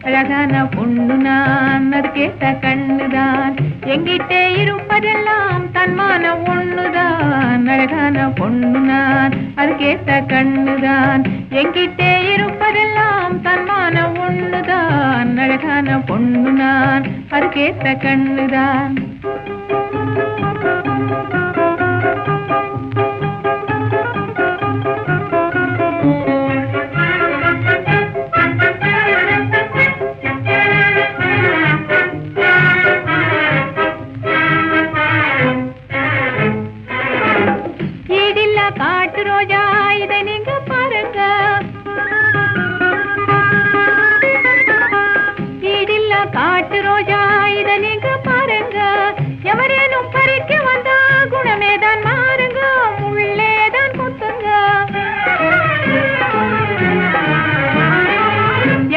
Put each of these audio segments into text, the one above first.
அழகான பொண்ணு நான், அது கேட்ட கண்ணுதான். எங்கிட்டே இருப்பதெல்லாம் தன்மான ஒண்ணுதான். அழகான பொண்ணு நான், அது கேட்ட கண்ணுதான். எங்கிட்டே இருப்பதெல்லாம் தன்மான ஒண்ணுதான். அழகான பொண்ணு நான், அது கேட்ட கண்ணுதான். காட்டு ரோஜா இதை நீங்க பாருங்க, ஈடில்ல காட்டு ரோஜா இதை நீங்க பாருங்க. எவரேனும் பறிக்க வந்தா குணமேதான் மாறுங்க, முள்ளேதான் குத்துங்க.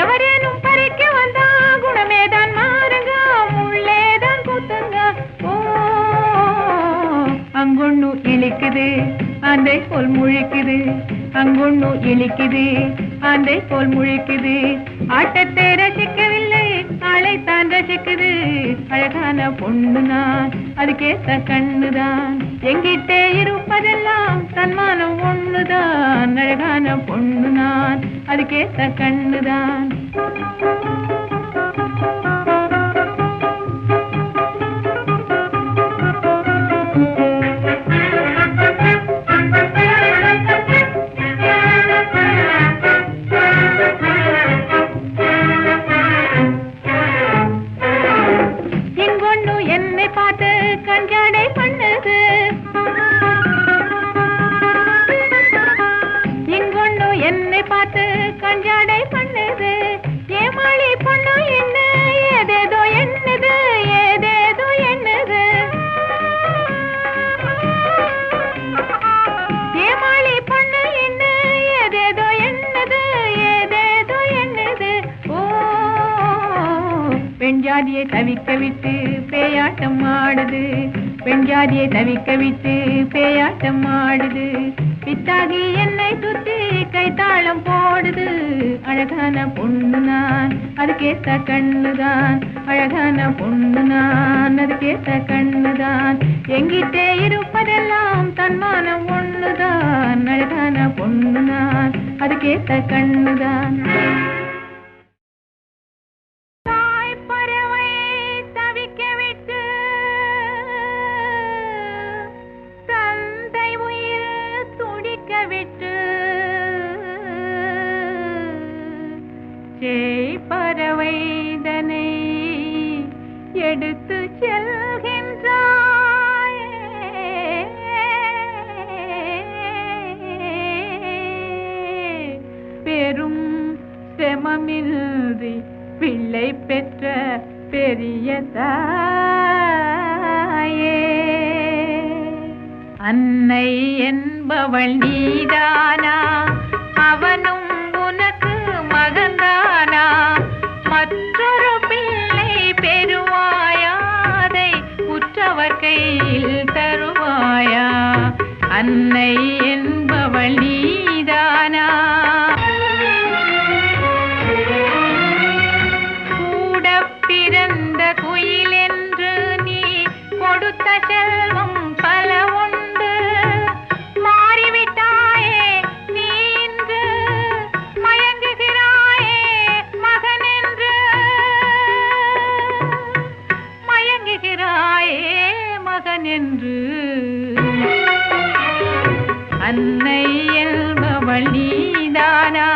எவரேனும் பறிக்க வந்தா குணமேதான் மாறுங்க, முள்ளேதான் குத்துங்க. ஓ அங்கொண்ணு இழிக்குது ஆந்தை போல் முழிக்குது, அங்கொண்ணு இழிக்குது ஆந்தை போல் முழிக்குது. ஆட்டத்தை ரசிக்கவில்லை ஆளைத்தான் ரசிக்குது. அழகான பொண்ணு நான், அது கேட்ட கண்ணுதான். எங்கிட்டே இருப்பதெல்லாம் தன்மானம் ஒண்ணுதான். அழகான பொண்ணு நான், அது கேட்ட கண்ணுதான். என்னை பார்த்து கஞ்சாடை பண்ணுது, இங்கொண்ணு என்னை பார்த்து கஞ்சாடை பண்ணுது. ஏமாளி பொண்ணு என்ன ஏதேதோ என்னது, ஏதேதோ என்னது. ஏமாளி பொண்ணு என்ன ஏதேதோ என்னது, ஏதேதோ என்னது. ஓ பெண் ஜாதியை தவிக்க விட்டு பேயாட்டம் ஆடுது, பெண் ஜாதியை தவிக்க விட்டு பேயாட்டம் ஆடுது. பித்தாகி என்னை சுத்தி கைத்தாளம் போடுது. அழகான பொண்ணு நான், அது கேட்ட கண்ணுதான். அழகான பொண்ணு நான், அது கேட்ட கண்ணுதான். எங்கிட்டே இருப்பதெல்லாம் தன்மானம் ஒண்ணுதான். அழகான பொண்ணு நான், அது கேட்ட கண்ணுதான். பறவைதனை எடுத்து செல்கின்றாய், பெரும் செமமின்றி பிள்ளை பெற்ற பெரிய தாயே. அன்னை என்பவள் நீதானா, அவனும் உனக்கு மகன்தானா. மற்றொரு பிள்ளை பெறுவாயாதை உற்றவர் கையில் தருவாயா. அன்னை என்பவள் நீதானா. கூட பிறந்த குயில் என்று நீ கொடுத்த செல்வம் பல உண்டு. மாறிவிட்டாயே நீ இன்று மயங்குகிறாயே மகன் என்று, மயங்குகிறாயே மகன் என்று. அன்னை என்பவள் நீதானா.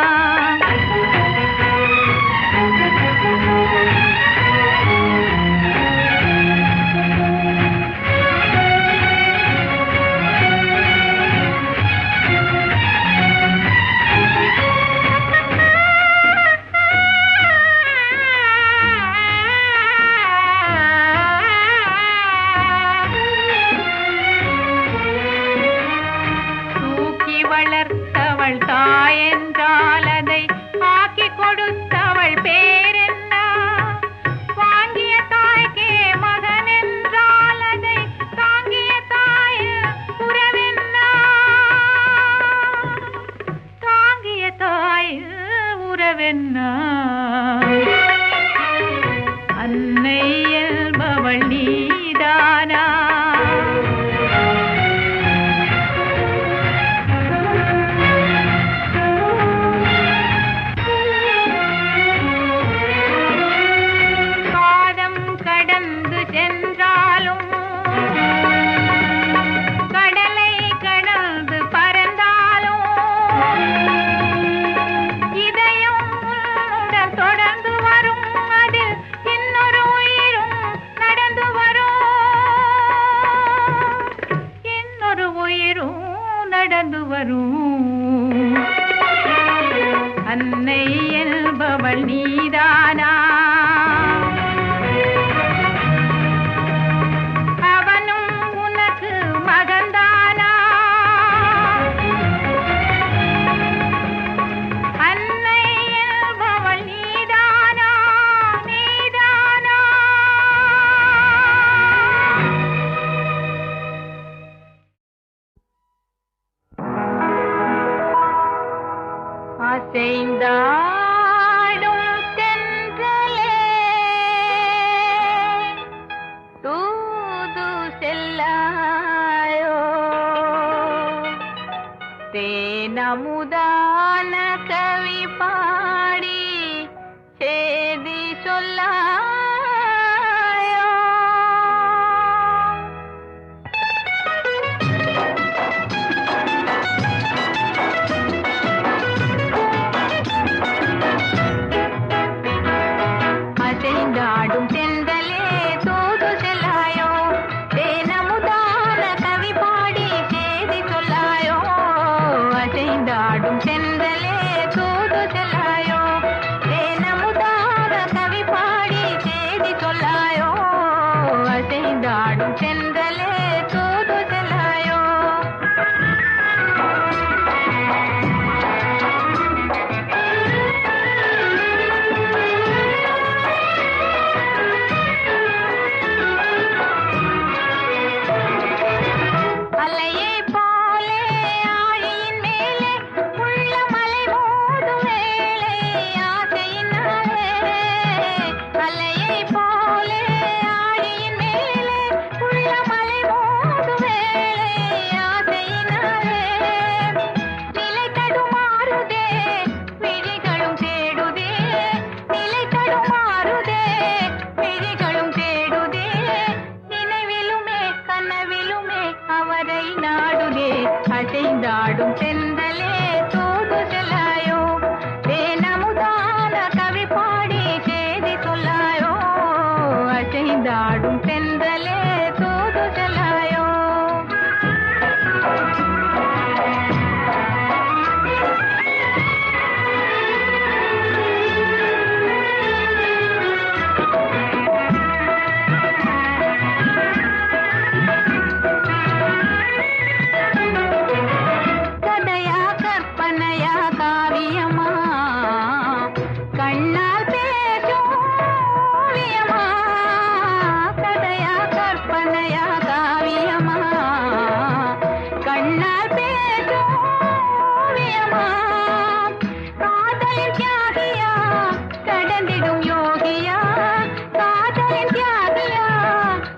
வரும் அன்னை என்பவள் நீதானா அவனும் உனக்கு மகன்தானா அன்னை என்பவள் நீதானா நீதானா அசைந்தாடும் தென்றலே தூது செல்லாயோ தேனமுதான கவி பாடி சேதி சொல்லாயோ அசைந்தாடும் தென்றலே தூது செல்லாயோ தேனமுதான கவி பாடி சேதி சொல்லாயோ அசைந்தாடும் தென்றலே தூது செல்லாயோ தேனமுதான கவி பாடி சேதி சொல்லாயோ அசைந்தாடும் தென்றலே தூது செல்லாயோ அலையை போலே ஆழியின் மேலே உள்ள மலை மோதும் வேளை ஆசையினாலே அலையை போலே ஆழியின் மேலே உள்ள மலை மோதும் வேளை ஆசையினாலே நிலை தடுமாறுதே விழிகளும் தேடுதே நிலை தடுமாறுதே விழிகளும் தேடுதே நினைவிலுமே கனவிலுமே அவரை நாடுதே அசைந்தாடும் தென்றலே தூது செல்லாயோ தேனமுதான கவி பாடி சேதி சொல்லாயோ அசைந்தாடும் தென்றலே தூது செல்லாயோ கதையா கற்பனையா காவியமா கண்ணால் பேசும் ஓவியமா கதையா கற்பனையா காவியமா கண்ணால் பேசும் ஓவியமா காதலின் தியாகியா கடந்திடும் யோகியா காதலின் தியாகியா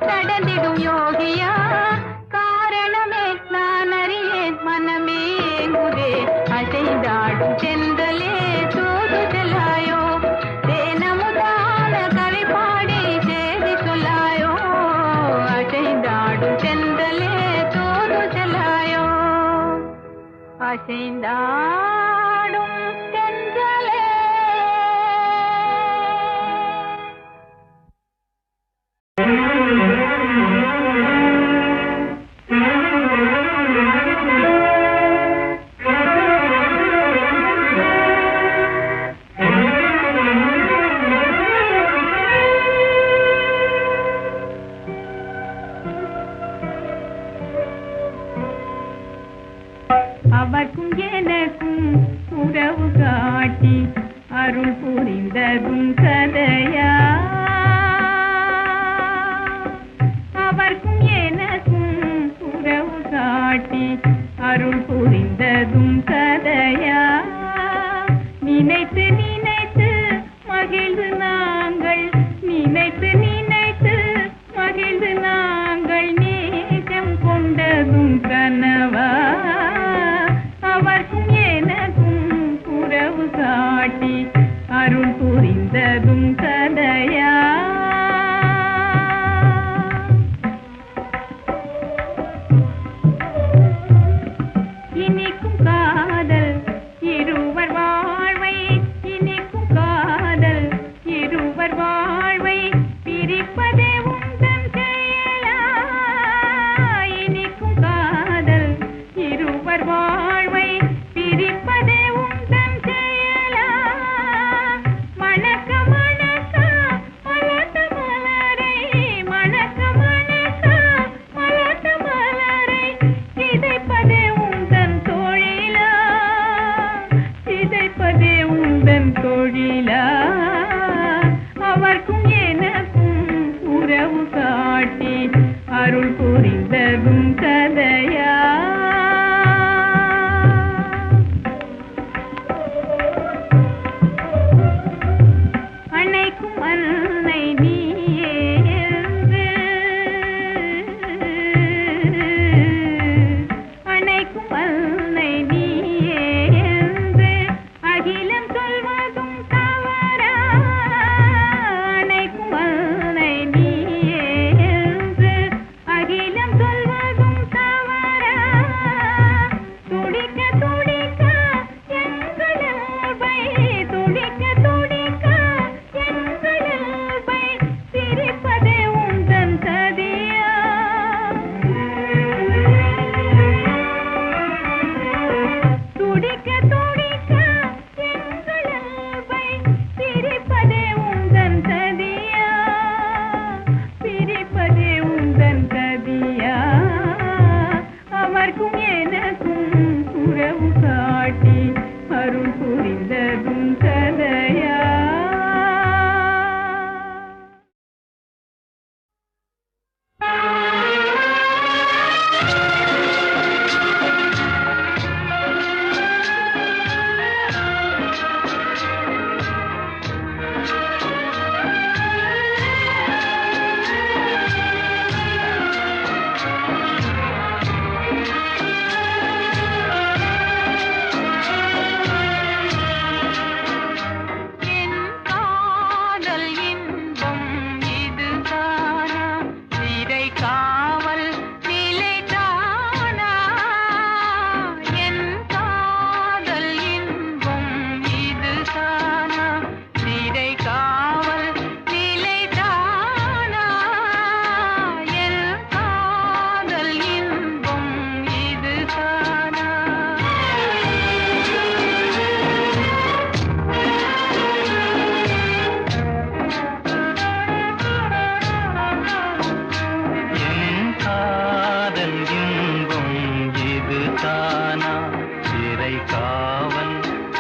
கடந்திடும் யோகியா காரணமே நான் அறியேன் மனமே ஏங்குதே அசைந்தாடும் தென்றலே தூது செல்லாயோ தேனமுதான கவி பாடி சேதி சொல்லாயோ அசைந்தாடும் தென்றலே தூது செல்லாயோ அசைந்தாடும் தென்றலே அவர்க்கும் எனக்கும் உறவு காட்டி அருள் புரிந்ததும் கதையா அவர்க்கும் எனக்கும் உறவு காட்டி அருள் புரிந்ததும் கதையா நினைத்து நினைத்து மகிழ்ந்து நாங்கள் நினைத்து நினைத்து மகிழ்ந்து நாங்கள் நேசம் கொண்டதும் கனவா அவர்க்கும் எனக்கும் உறவு காட்டி அருள் புரிந்ததும் கதையா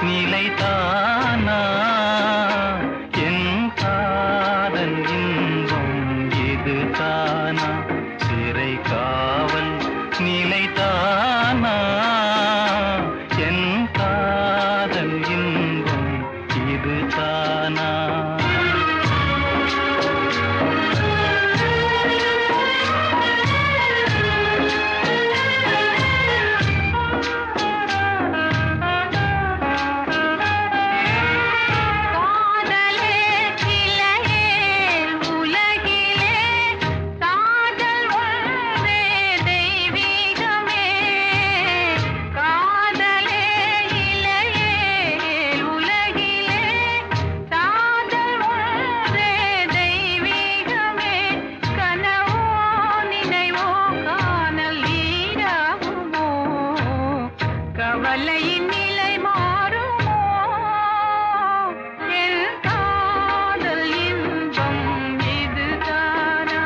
நிலைதானா என் காதல் இன்பம் இதுதானா சிறை காவல் நிலைதானா என் காதல் இன்பம் இதுதானா கவலையின் நிலை மாறுமோ என் காதல் இன்பம் இதுதானா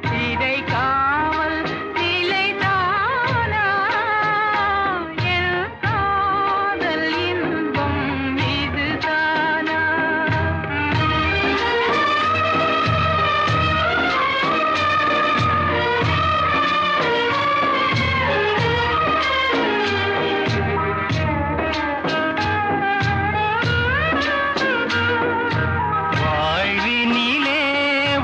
சிறை காவல் நிலைதானா என் காதல் இன்பம் இதுதானா வாழ்வினிலே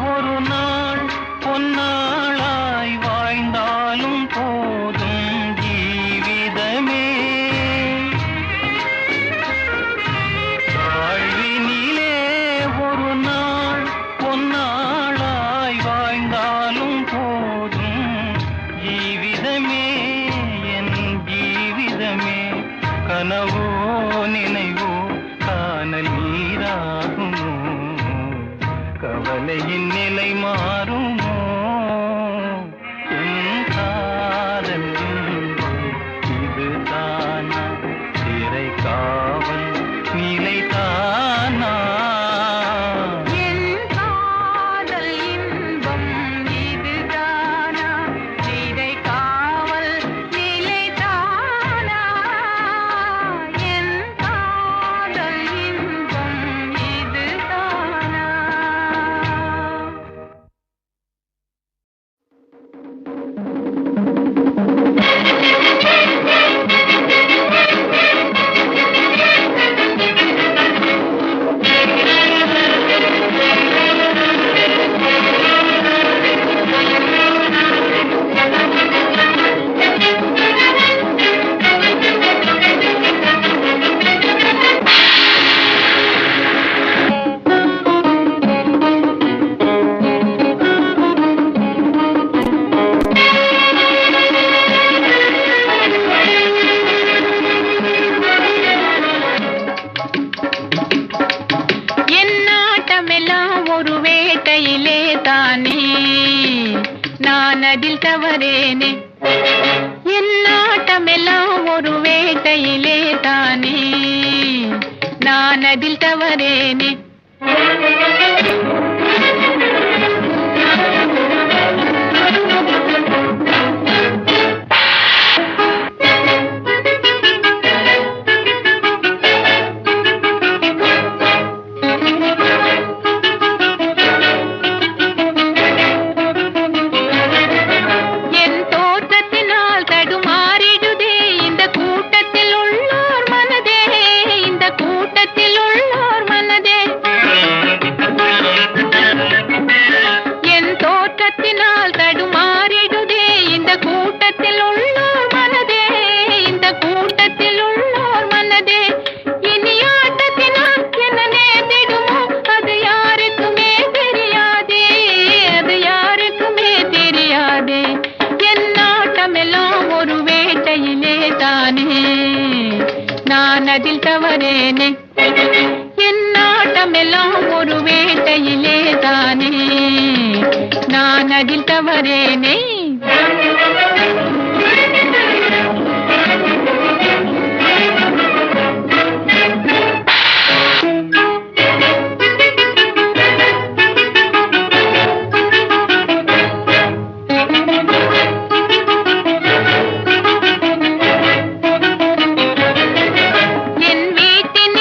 ஒரு நாள் பொன்னாளாய் வாழ்ந்தாலும் போதும் ஜீவிதமே வாழ்வினிலே ஒரு நாள் பொன்னாளாய் வாழ்ந்தாலும் போதும் ஜீவிதமே என் ஜீவிதமே கனவோ நினைவோ காணல் நீராகுமோ கவலையின் நிலை மாறுமோ என் காதல் இன்பம் இதுதானா சிறை காவல் நிலைதானா என் காதல் இன்பம் இதுதானா சிறை காவல் நிலைதானா என் காதல் இன்பம் இதுதானா என் நாட்டமெல்லாம் ஒரு வேட்டையிலே தானே நான் அதில் தவறேனே என் நாட்டமெல்லாம் ஒரு வேட்டையிலே தானே நான் அதில் தவறேனே என் தோற்றத்தினால் தடுமாறிடுதே இந்த கூட்டத்தில் உள்ளோர் மனதே இந்த கூட்டத்தில் உள்ளோர் மனதே என் தோற்றத்தினால் தடுமாறிடுதே இந்த கூட்டத்தில் உள்ளோர் மனதே இந்த கூட்டத்தில் உள்ளோர் மனதே இனி ஆட்டத்தினால் என்ன நேர்ந்திடுமோ அது யாருக்குமே தெரியாதே அது யாருக்குமே தெரியாதே என் நாட்டமெல்லாம் ஒரு வேட்டையிலே தானே நான் அதில் தவறேனே என் நாட்டமெல்லாம் ஒரு வேட்டையிலே தானே நான் அதில் தவறேனே என் வீட்டின்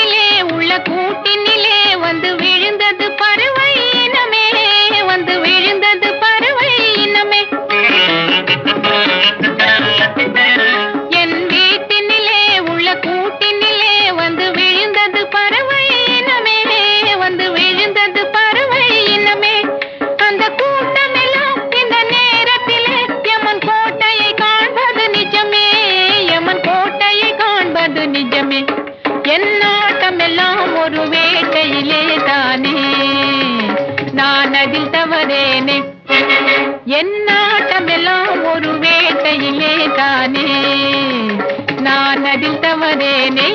அதில் தவறேனே.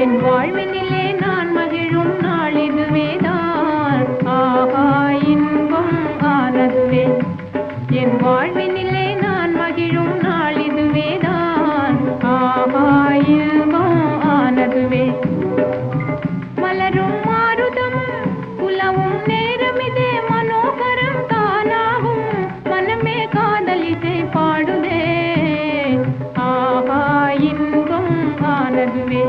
என் வாழ்வினிலே நான் மகிழும் நாள் இதுவேதான். ஆஹா இன்பம் ஆனதுவே. என் வாழ்வினிலே நான் மகிழும் நாள் இதுவேதான். ஆஹா இன்பம் ஆனதுவே. மலரும் மாருதமும் புலவும் நேரமிதே மனோகரம் தானாகும். மனமே காதலிசை பாடுதே. ஆஹா இன்பம் ஆனதுவே.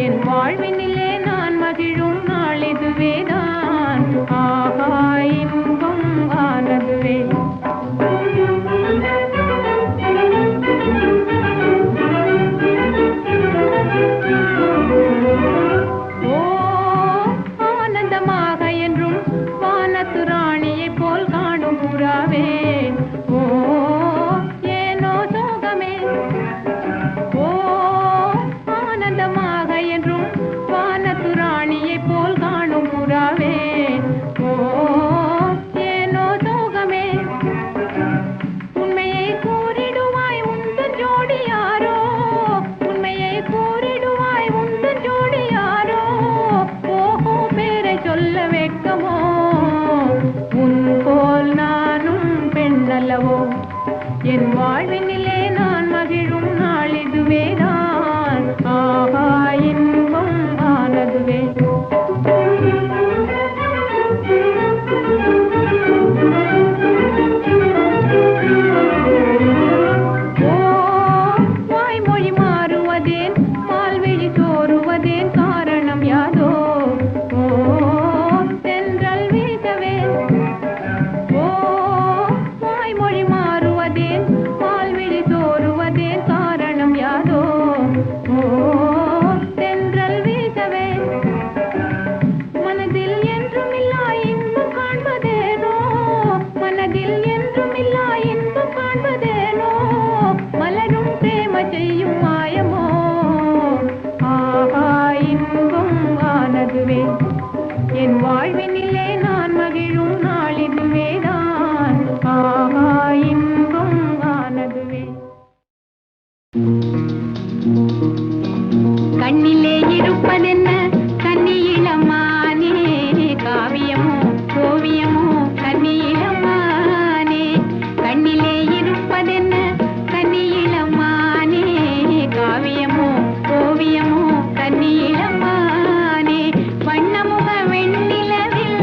என் வாழ்வினிலே நான் மகிழும் நாள் இதுவேதான். ஆஹா இன்பம் ஆனதுவே. ஓ ஆனந்தமாக என்றும் வானத்து ராணியைப் போல் காணும் புறாவே. ஓ ஏனோ சோகமே. ஓ ஆனந்தமாக என்றும் வானத்து ராணியைப் போல் காணும் புறாவே. ஓ ஏனோ சோகமே. உண்மையை கூறிடுவாய் உந்தன் ஜோடி யாரோ. உண்மையை கூறிடுவாய் உந்தன் ஜோடி யாரோ. ஓஹோ பேரை சொல்ல வெட்கமோ. உன் போல் நானும் பெண்ணல்லவோ. என் வாழ்வினிலே நான் மகிழும் நாள் இதுவேதான். ஆஹா இன்பம் ஆனதுவே. ஓ வாய்மொழி மாறுவதேன் மால்விழி சோறுவதேன் காரணம் யாதோ. ஓ தென்றல் வீசவே. ஓ வாய்மொழி மாறுவதேன் மால்விழி சோறுவதேன் காரணம் யாதோ. ஓ தென்றல் வீசவே. மனதில் என்றுமில்லா இன்பம் காண்பதேனோ. மனதில் என்றுமில்லா இன்பம் காண்பதேனோ. மலரும் பிரேம செய்யும் மாயமோ. ஆஹா இன்பம் ஆனதுவே. என் வாழ்வினிலே நான் மகிழும் நாள் இதுவேதான். ஆஹா இன்பம் ஆனதுவே. கண்ணிலே இருப்பதென்ன கன்னியிளமானே. காவியமோ ஓவியமோ கன்னியிளமானே. கண்ணிலே இருப்பதென்ன கன்னியிளமானே. காவியமோ ஓவியமோ கன்னியிளமானே. வண்ணமுக வெண்ணிலவில்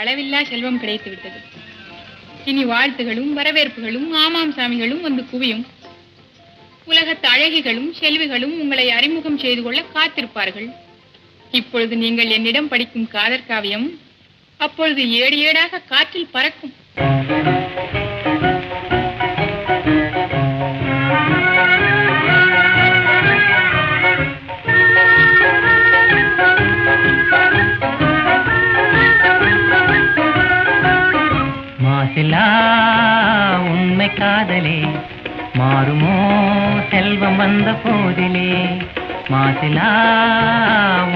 அளவில்லா செல்வம் கிடைத்து விட்டது. இனி வாழ்த்துகளும் வரவேற்புகளும் ஆமாம் சாமிகளும் வந்து குவியும். உலகத்து அழகிகளும் செல்விகளும் உங்களை அறிமுகம் செய்து கொள்ள காத்திருப்பார்கள். இப்பொழுது நீங்கள் என்னிடம் படிக்கும் காதற் காவியம் அப்பொழுது ஏடு ஏடாக காற்றில் பறக்கும். மாசிலா உண்மை காதலே மாறுமோ செல்வம் வந்த போதிலே. மாசிலா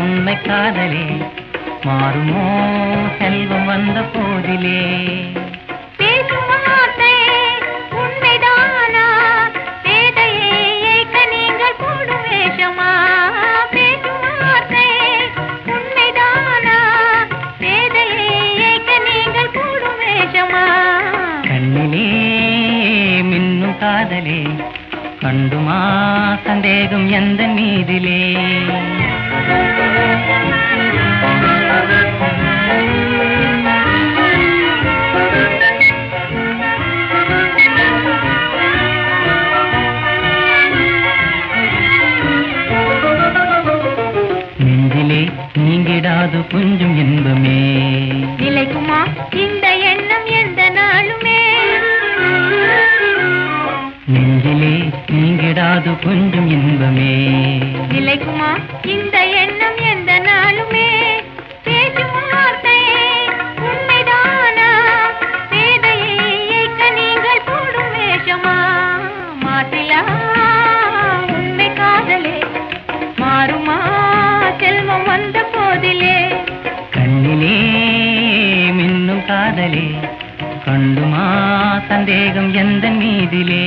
உண்மை காதலே மாறுமோ செல்வம் வந்த போதிலே. கண்ணிலே மின்னும் காதலே கண்டுமா சந்தேகம் எந்த மீதிலே. நெஞ்சிலே நீங்கிடாது கொஞ்சம் இன்பமே. நிலைக்குமா இந்த எண்ணம் எந்த நாளுமே. நெஞ்சிலே நீங்கிடாது கொஞ்சம் இன்பமே. நிலைக்குமா இந்த எண்ணம் எந்த நாளுமே. பேசும் வார்த்தை உண்மைதானா பேதையை ஏற்க நீங்கள் போடும் வேஷமா. மாசிலா உண்மை காதலே மாறுமா செல்வம் வந்த போதிலே. கண்ணிலே மின்னும் காதலே கண்டுமா சந்தேகம் எந்த மீதிலே.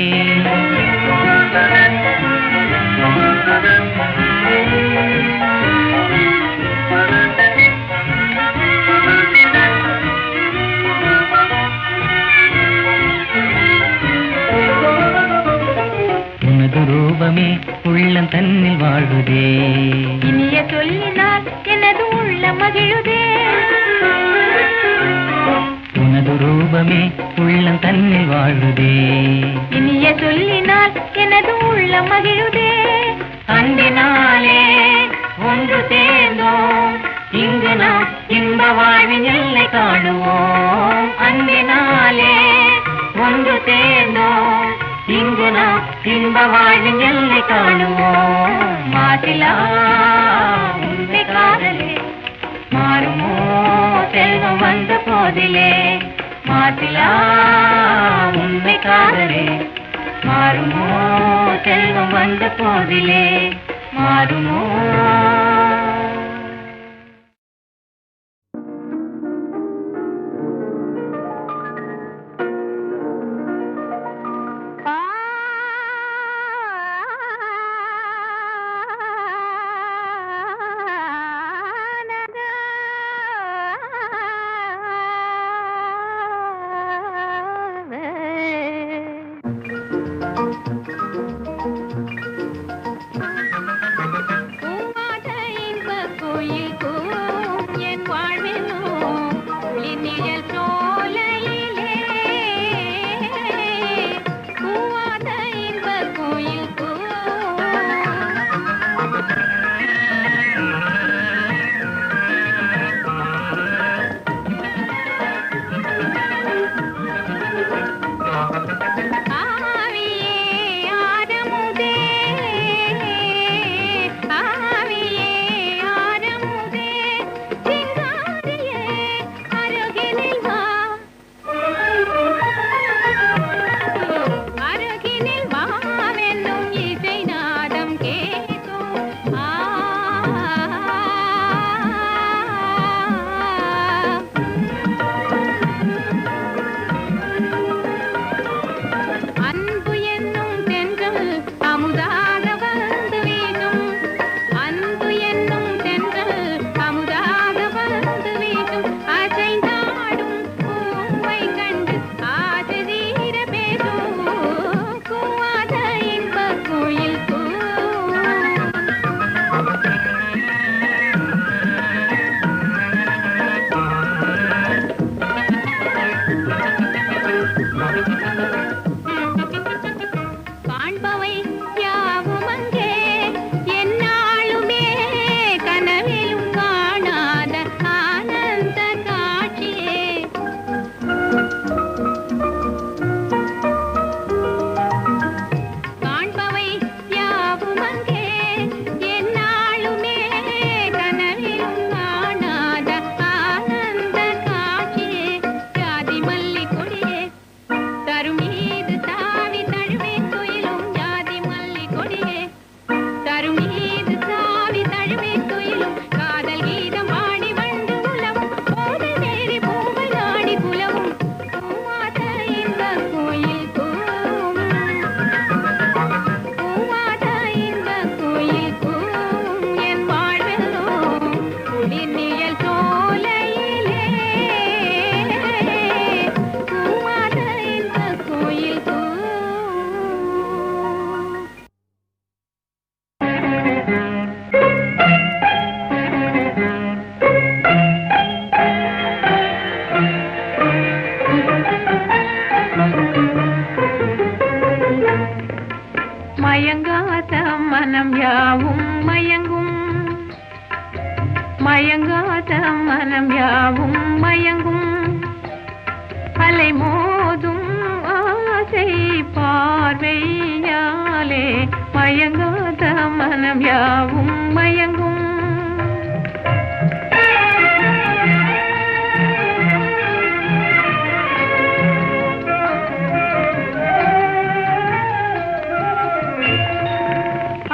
உனது ரூபமே உள்ளம் தன்னில் வாழுதே. இனிய சொல்லினால் எனது உள்ள மகிழுதே. உனது ரூபமே உள்ளம் தன்னில் வாழுதே. இனிய சொல்லினால் எனது உள்ள மகிழுதே. அன்பினாலே ஒன்று சேர்ந்தோம் இங்கு நாம் இன்ப வாழ்வின் எல்லை காணுவோம். அன்பினாலே ஒன்று சேர்ந்தோம் இங்கு நாம் இன்ப வாழ்வின் எல்லை காணுவோம். மாசிலா உண்மை காதலே மாறுமோ செல்வம் வந்த போதிலே. மாசிலா உண்மை காதலே மாறுமோ செல்வம் வந்த போதிலே. மாறுமோ. பூமாட காண்பவை யாவும் அங்கே என்னாலுமே கனவிலும் காணாத ஆனந்த காட்சியே காண்பவை யாவும் அங்கே என்னாலுமே கனவிலும் காணாத ஆனந்த காட்சியே ஜாதி மல்லி கொடியே தருமீது தாவி தழுவே துயிலும் ஜாதி மல்லி கொடியே தருமீது தாவி தழுவே துயிலும் காதல் கீதம் ஆடி வந்து உலவும் போது தேடி பூவை நாடி குலவும் பூமாத இந்த கோயில் கூவும் பூமாத இந்த கோயில் கூவும் என் வாழ்வெல்லோம் குளிர்நிழல் சோலையிலே பூமாத இந்த கோயில் கூவும் மயங்காத மனம் யாவும் மயங்கும் மயங்காத மனம் யாவும் மயங்கும் அலை மோதும் ஆசை பார்வையாலே மயங்காத மனம் யாவும் மயங்கும்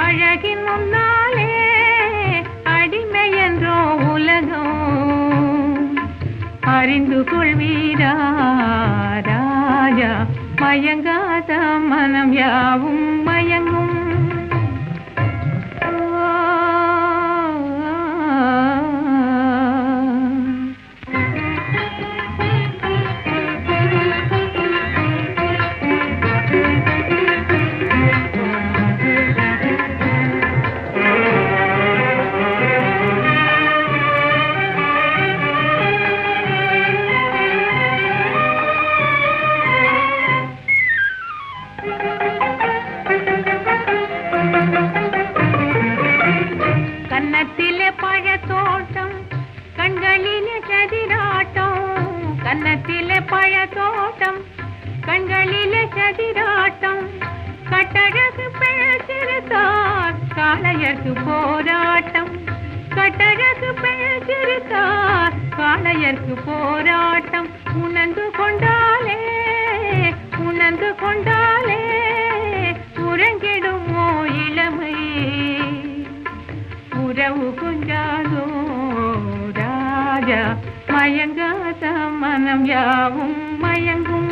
அழகின் முன்னாலே அடிமை என்றோ உலகம் அறிந்து கொள்வீரா ராஜா மயங்காத மனம் யாவும் மயங்கும் கன்னத்திலே பழத்தோட்டம் கண்களிலே சதிராட்டம் கன்னத்திலே பழத்தோட்டம் கண்களிலே சதிராட்டம் கட்டழகு பேசிருத்தார் காளையர்க்கு போராட்டம் கட்டழகு பேசிருத்தார் காளையர்க்கு போராட்டம் உணர்ந்து கொண்டாலே உறங்கிடுமோ இளமை உறவு குஞ்சாதோ ராஜா மயங்காத மனம் யாவும் மயங்கும்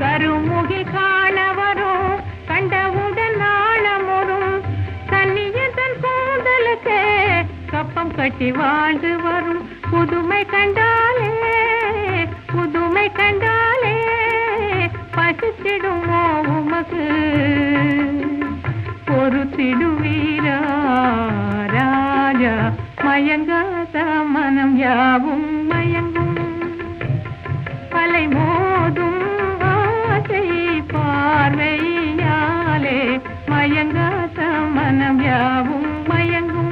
கருமுகி காணவரும் கண்டவுடன் நாளமுறும் கன்னியதன் கூந்தலுக்கு கப்பம் கட்டி வாழ்ந்து வரும் புதுமை கண்டாலே பசித்திடுமோ உமக்கு பொறுத்திடுவீரா ராஜா மயங்காத மனம் யாவும் மயங்கும் அலை மோதும் ஆசை பார்வையாலே மயங்காத மனம் யாவும் மயங்கும்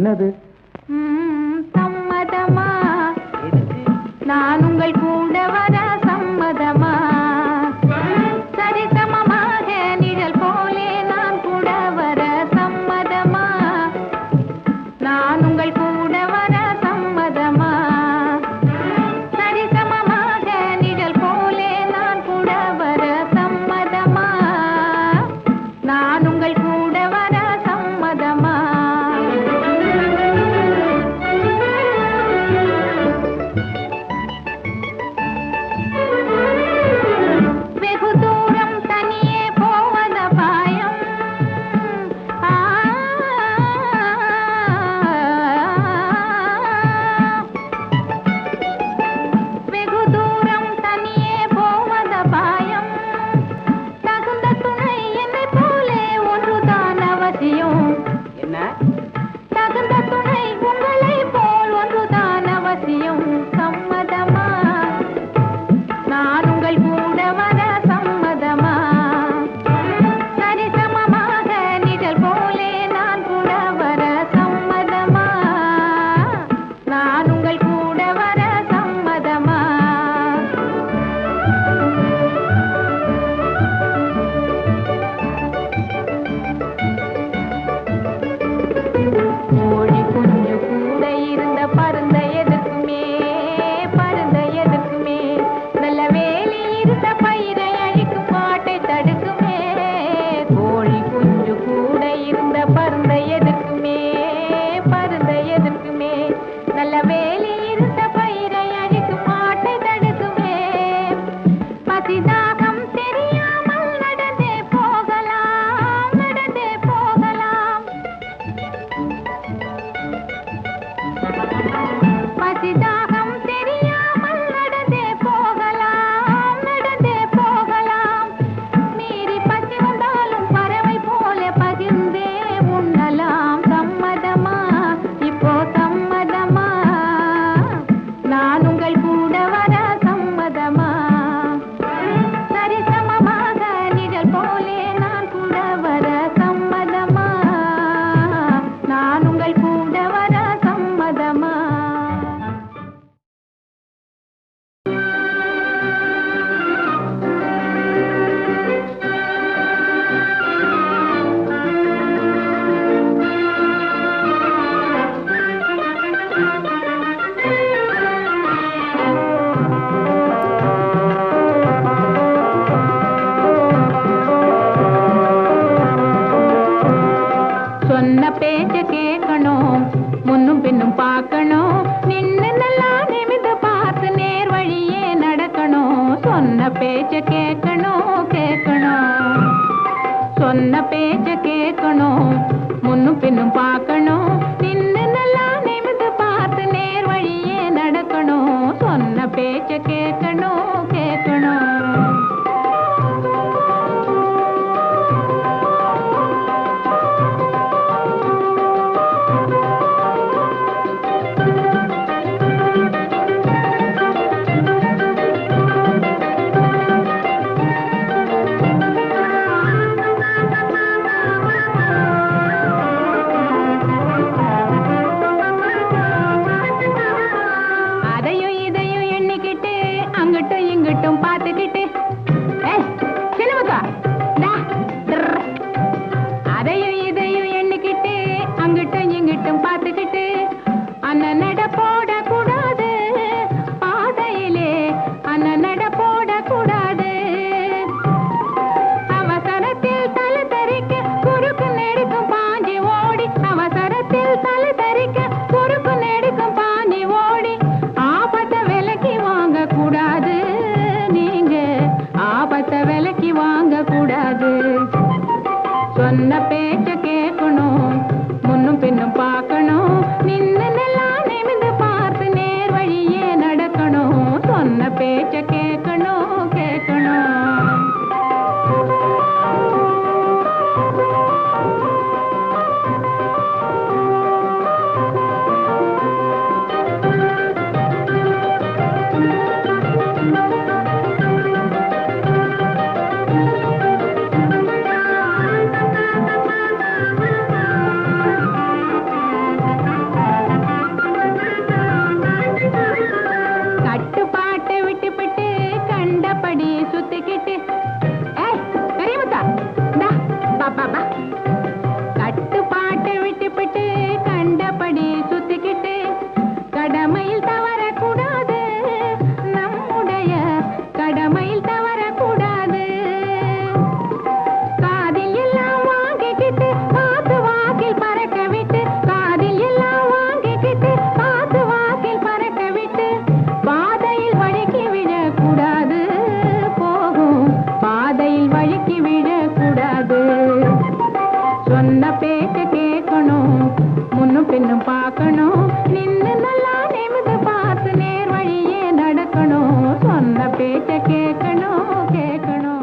என்னது? சம்மதமா? நான் உங்கள் கூட வர சம்மதமா? சரிசமமாக நிழல் போலே நான் கூட வர சம்மதமா? நான் உங்கள் கூட வர சம்மதமா? சரிசமமாக நிழல் போலே நான் கூட வர சம்மதமா? நான் உங்கள் கூட வர சம்மதமா? வெகு தூரம் தனியே போவத பாயம். வெகு தூரம் தனியே போவத பாயம். தகுந்த துணை என்னை போலே ஒன்றுதான் அவசியம். என்ன? தகுந்த துணை உங்களை போல் ஒன்றுதான் அவசியம். சம்மதமா? நான் உங்கள் கூட வர சம்மதமா? சரிசமமாக நிழல் போலே நான் கூட வர சம்மதமா? நான் உங்கள் கூட வர சம்மதமா? கோழி குஞ்சு கூட இருந்த பருந்த எதற்குமே, பருந்த எதற்குமே. நல்ல வேலி இருந்த பயிரை அழிக்கும் காட்டை தடுக்குமே. கோழி குஞ்சு கூட இருந்த பருந்த எதற்குமே, பருந்த எதற்குமே. நல்ல வேலி இருந்த பயிரை அழிக்கும் காட்டை தடுக்குமே. பசிதாகம் தெரியாமல் நடந்தே போகலாம், நடந்தே போகலாம். பசிதாகம் தெரியாமல் நடந்தே போகலாம், நடந்தே போகலாம். மீறி பசி வந்தாலும் பறவை போல பகிர்ந்தே உண்ணலாம். சம்மதமா? இப்போ சம்மதமா? நான் உங்கள் கூட வர சம்மதமா? சரிசமமாக நிழல் போலே நான் கூட வர சம்மதமா? நான் உங்கள் கூட வர சம்மதமா? சொன்ன பேச்ச கேட்கணும், முன்னும் பின்னும் பார்க்கணும். நின்னு நல்லா நிமிந்து பார்த்து நேர் வழியே நடக்கணும். சொன்ன பேச்ச கேட்கணும், கேட்கணும். சொன்ன பேச்ச கேட்கணும், முன்னும் பின்னும் பார்க்கணும். நின்னு நல்லா நிமிந்து பார்த்து நேர் வழியே நடக்கணும். சொன்ன பேச்ச கேட்கணும், கேட்கணும். அதையும் இதையும் எண்ணிக்கிட்டு அங்கிட்டும் இங்கிட்டும் பார்த்துக்கிட்டு சின்னமுக்கா அதையும் இதையும் எண்ணிக்கிட்டு அங்கிட்டும் இங்கிட்டும் பார்த்துக்கிட்டு அண்ணன் நட போடக்கூடாது பாதையிலே, அண்ணன் நட போடக்கூடாது. அவசரத்தில் தலை தரிக்க குறுக்கு நெடுக்கும் பாஞ்சி ஓடி, அவசரத்தில் தலை தரிக்க குறுக்கு நெடுக்கும் பாஞ்சி ஓடி. ஆபத்தை விலைக்கு வாங்க கூடாது, நீங்க ஆபத்தை விலைக்கு வாங்க கூடாது. சொன்ன பேச்ச கேட்கணும், முன்னும் பின்னும் பார்க்கணும். நின்னு நல்லா நிமிந்து பார்த்து நேர் வழியே நடக்கணும். சொன்ன பேச்ச கேட்கணும், கேட்கணும். விட்டு பெரியமுத்தா பாப்பா கட்டுப்பாட்டை விட்டுப்பட்டு கண்டபடி சுத்திக்கிட்டு கடமையில் தவறக்கூடாது, நம்முடைய கடமையில் தவறக்கூடாது. காதில் எல்லாம் வாங்கிக்கிட்டு காத்து வாக்கில் பறக்க விட்டு, காதில் எல்லாம் வாங்கிக்கிட்டு காத்து வாக்கில் பறக்க விட்டு பாதையில் வழுக்கி விழக்கூடாது, போகும் பாதையில் வழுக்கி விழக்கூடாது. சொன்ன பேச்ச கேட்கணும், முன்னும் பின்னும் பார்க்கணும், நின்னு நல்லா நிமிந்து பார்த்து நேர் வழியே நடக்கணும். சொன்ன பேச்ச கேட்கணும் கேட்கணும்.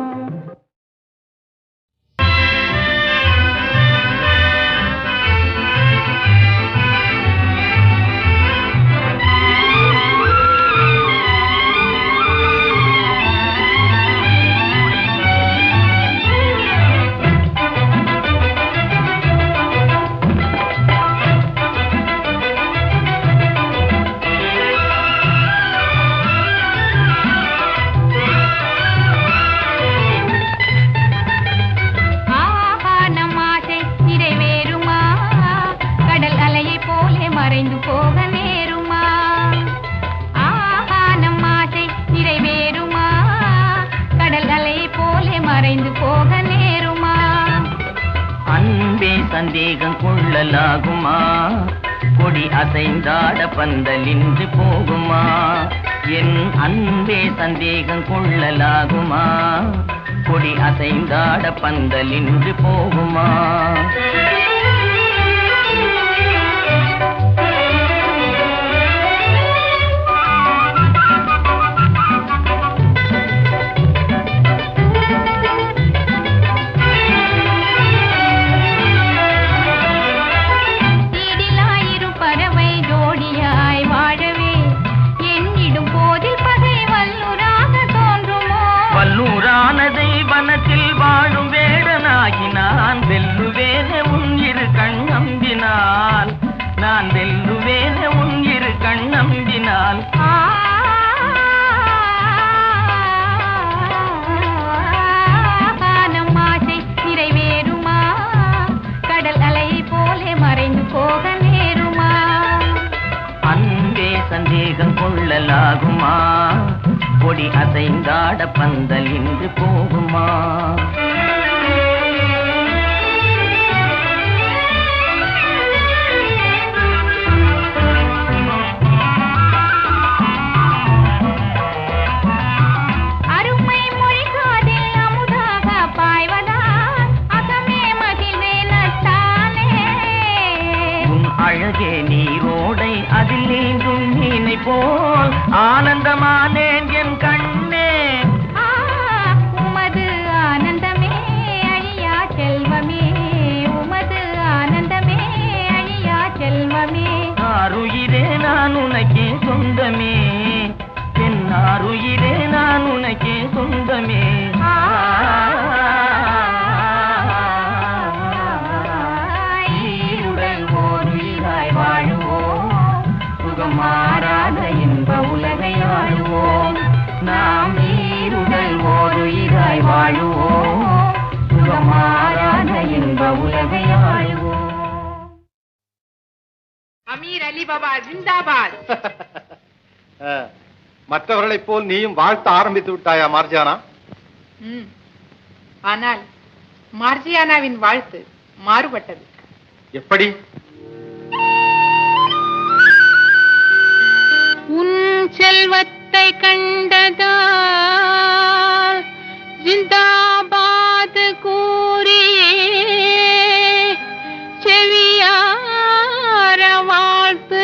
மறைந்து போக நேருமா, ஆஹா நம் ஆசை நிறைவேறுமா, கடல் அலையை போலே மறைந்து போக நேருமா. அன்பே சந்தேகம் கொள்ளலாகுமா, கொடி அசைந்தாட பந்தலின்றி போகுமா. என் அன்பே சந்தேகம் கொள்ளலாகுமா, கொடி அசைந்தாட பந்தலின்றி போகுமா. வல்லூரானதை வனத்தில் வாழும் வேடனாகி நான் வெல்லுவேனே உன் இரு கண் நம்பினால், நான் வெல்லுவேனே உன் இரு கண் நம்பினால். நம் ஆசை நிறைவேறுமா, கடல் அலையை போலே மறைந்து போக நேருமா. அன்பே சந்தேகம் கொள்ளலாகுமா, கொடி அசைந்தாட பந்தல் இன்று போகுமா. அருமை மொழிகாதில் அமுதாக பாய்வதால் அகமே மகிழ்வேனத்தானே. உன் அழகே நீரோடை அதில் நீந்தும் மீனை போல் ஆனந்தமானேன் என் கண்ணே. உமது ஆனந்தமே அழியா செல்வமே, உமது ஆனந்தமே அழியா செல்வமே. ஆருயிரே நான் உனக்கே சொந்தமே, என் ஆருயிரே நான் உனக்கே சொந்தமே. ஈருடல் ஓருயிராய் வாழுவோம், சுகமாறாத இன்ப உலகை ஆளுவோம். நாம் ஈருடல் ஓருயிராய் வாழுவோம், சுகமாறாத இன்ப உலகை ஆளுவோம். அமீர் அலி பாபா ஜிந்தாபாத். மற்றவர்களைப் போல் நீயும் வாழ்த்த ஆரம்பித்து விட்டாயா மார்ஜியானா? ஆனால் மார்ஜியானாவின் வாழ்த்து மாறுபட்டது. எப்படி? உன் செல்வத்தை கண்டதால் ஜிந்தாபாத் கூறியே செவியார வாழ்த்துகின்றார்.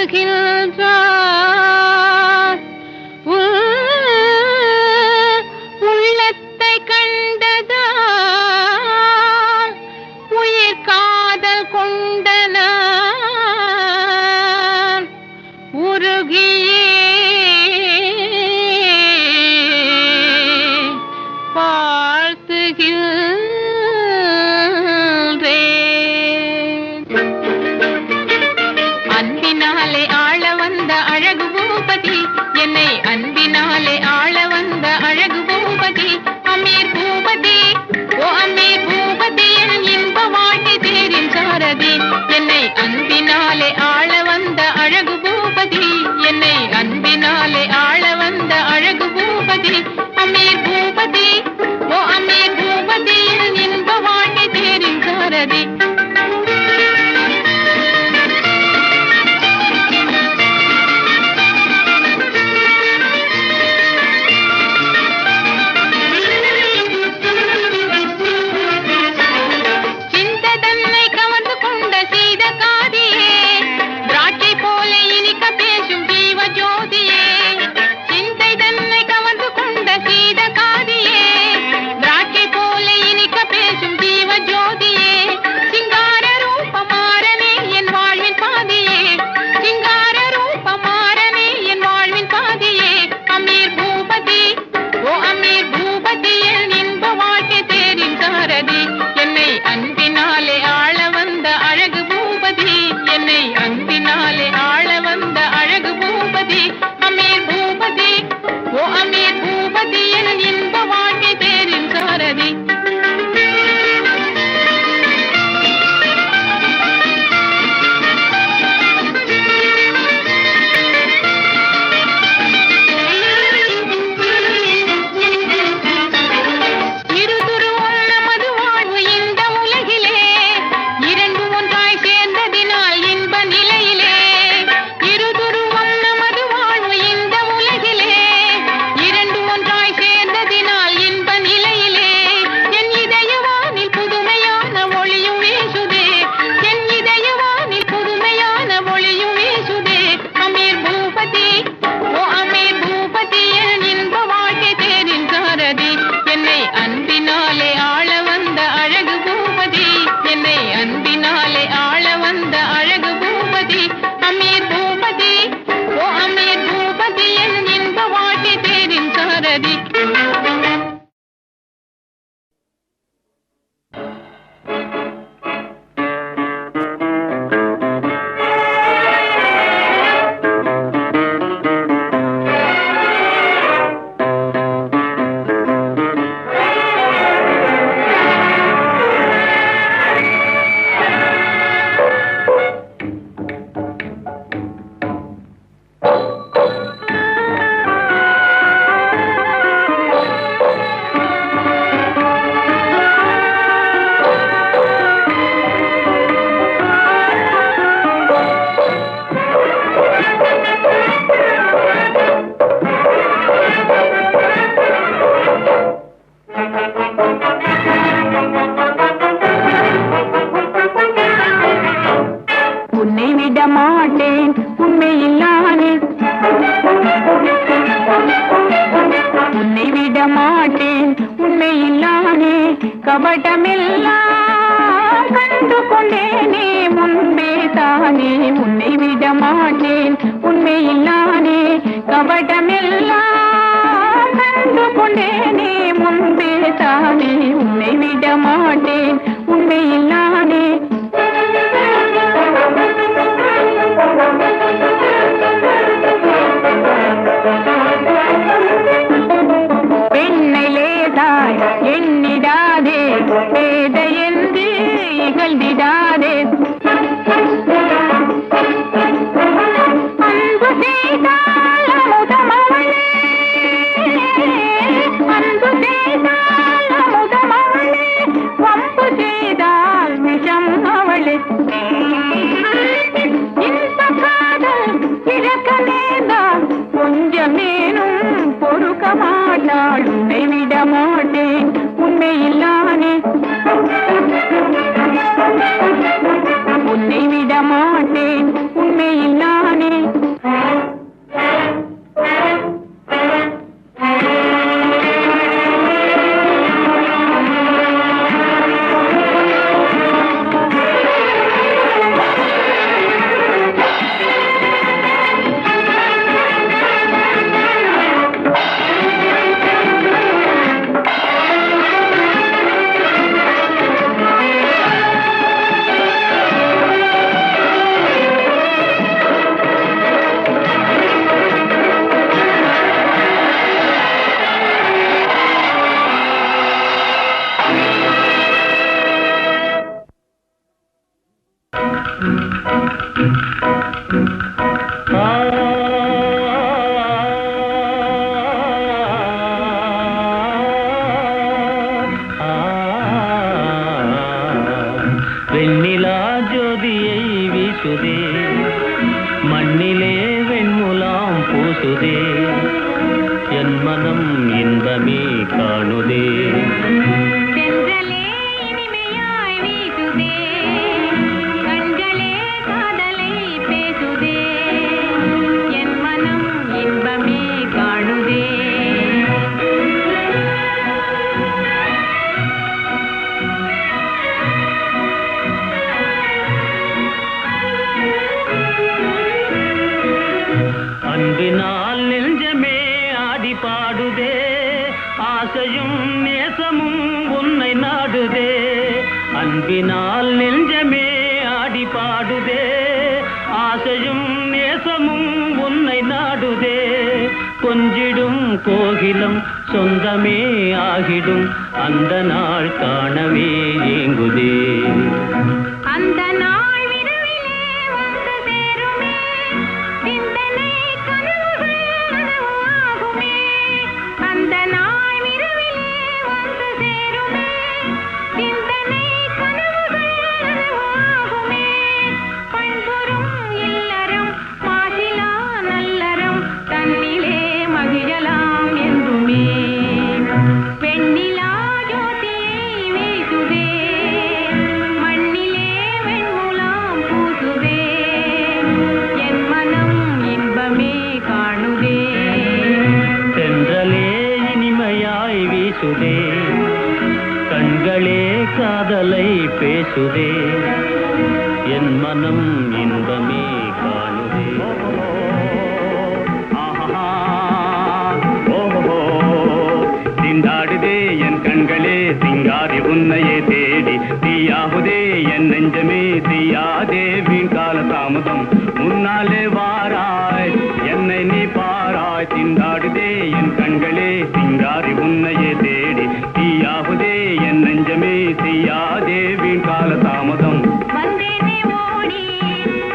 உள்ளத்தை கண்டதால் உயிர் காதல் கொண்டனார் உருகியே வாழ்த்துகின்றேன். அன்பினாலே ஆள வந்த அழகு பூபதி, என்னை அன்பினாலே ஆள வந்த அழகு பூபதி, அமீர் கபடமெல்லாம் கண்டு கொண்டேனே முன்பே தானே உன்னை விட மாட்டேன் உண்மையில்லானே கபடமெல்லாம் கண்டு கொண்டேனே முன்பே தானே உன்னை விட மாட்டேன் உண்மையில்லானே பெண்ணிலேதாய் எண்ணிடாதே பேதை என்று இகழ்ந்திடாதே அன்பு செய்தால் அமுதமவளே அன்பு செய்தால் அமுதமவளே வம்பு செய்தால் விஷம் அவளே இந்த காதல் இழக்க நேர்ந்தால் கொஞ்சமேனும் பொறுக்க மாட்டாள் உன்னை விட மாட்டேன் உண்மையில்லானே உன்னை விட மாட்டேன் உண்மையில்லானே வெண்ணிலா ஜோதியை வீசுதே மண்ணிலே வெண்முலாம் பூசுதே என் மனம் இன்பமே காணுதே சென்றலே இனிமையாய் வீசுதே கண்களே காதலை பேசுதே என் மனம் இன்பமே காணுதே அன்பினால் நெஞ்சமே ஆடி பாடுதே ஆசையும் நேசமும் உன்னை நாடுதே அன்பினால் நெஞ்சமே ஆடி பாடுதே ஆசையும் நேசமும் உன்னை நாடுதே கொஞ்சிடும் கோகிலம் சொந்தமே ஆகிடும் அந்த நாள் காணவே ஏங்குதே அந்த நாள் விரைவிலே வந்து சேருமே சிந்தனை கனவுகள் நனவாகுமே அந்த நாள் விரைவிலே வந்து சேருமே சிந்தனை கனவுகள் நனவாகுமே பண்புறும் இல்லறம் மாசிலா நல்லறம் தன்னிலே மகிழலாம் என்றுமே வெண்ணிலா ஜோதியை வீசுதே மண்ணிலே வெண்முலாம் பூசுதே என் மனம் இன்பமே காணுதே தென்றலே இனிமையாய் வீசுதே கண்களே காதலை பேசுதே என் மனம் இன்பமே காணுதே திண்டாடுதே என் கண்களே சிங்காரி உன்னையே தேடி தீயாகுதே என் நெஞ்சமே தீயாதே வீண் கால தாமதம் முன்னாலே வாராய் என்னை நீ பாராய் திண்டாடுதே என் கண்களே சிங்காரி உன்னையே தேடி தீயாகுதே என் நெஞ்சமே தீயாதே வீண் கால தாமதம் வந்தேனே ஓடி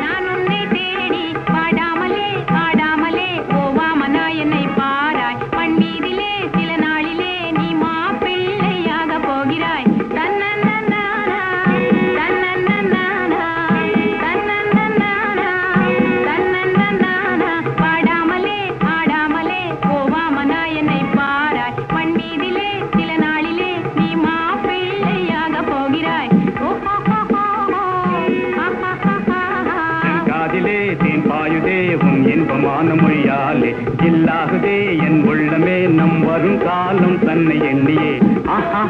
நான் உன்னை தேடி பாடாமலே ஆடாமலே போவாமனா என்னை பாராய் மண் மீதிலே சில நாளிலே நீ மாப்பிள்ளையாக போகிறாய் தன்னன்னா தன்னன்னா தன்னன்னா தன்னன்னா பாடாமலே ஆடாமலே போவாமனா என்னை பாராய் மண் மீதிலே சில நாளிலே நீ மாப்பிள்ளையாக போகிறாய் காதிலே தேன் பாயுதே உன் இன்பமான மொழியாலே இல்லாகுதே என் உள்ளமே நம் வரும் காலம் தன்னை எண்ணியே ஆஹா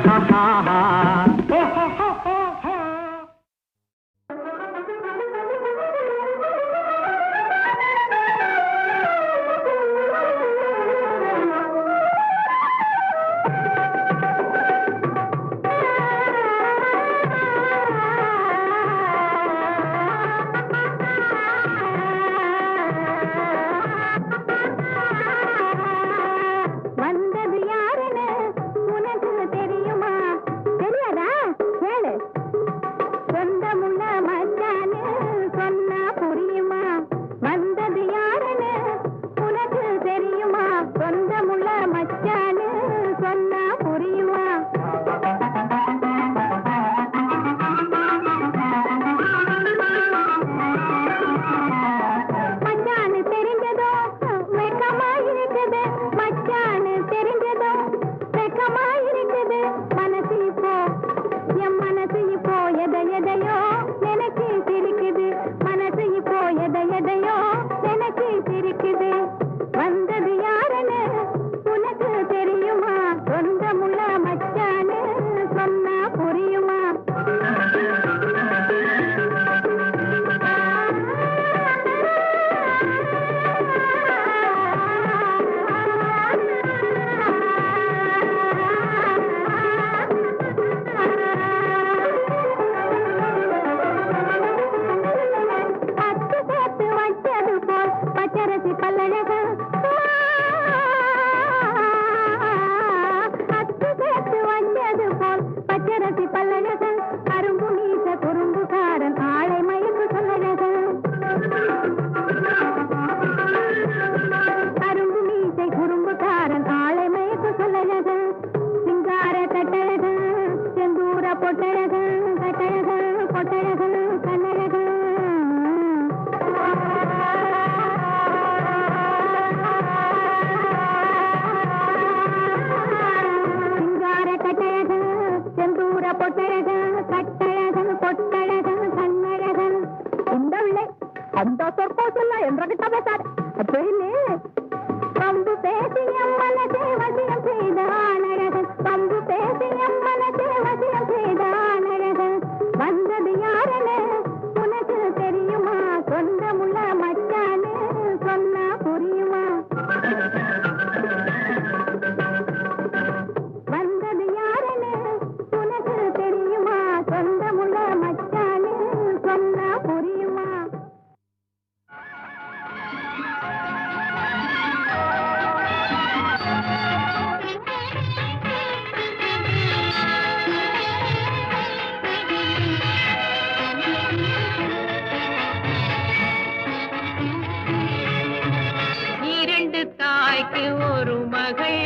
ஒரு மகள்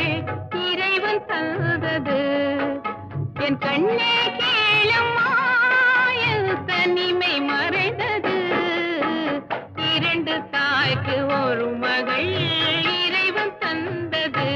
இறைவன் தந்தது. என் கண்ணே கேளம்மா என் தனிமை மறைந்தது. இரண்டு தாய்க்கு ஒரு மகள் இறைவன் தந்தது.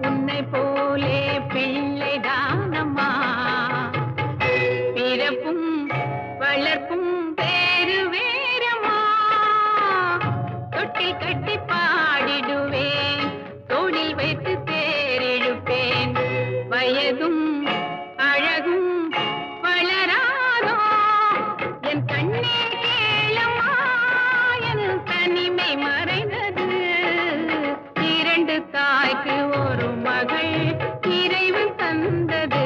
உன்னை போலே பிள்ளைதானம்மா, பிறப்பும் வளர்ப்பும் வேறு வேறம்மா. தொட்டில் கட்டி பாடிடுவேன், தோளில் வைத்து தேரெழுப்பேன். வயதும் அழகும் வளராதோ என் கண்ணே கேளம்மா என் தனிமை மறைந்தது. இரண்டு தாய்க்கு ஒரு மகள் இறைவன் தந்தது.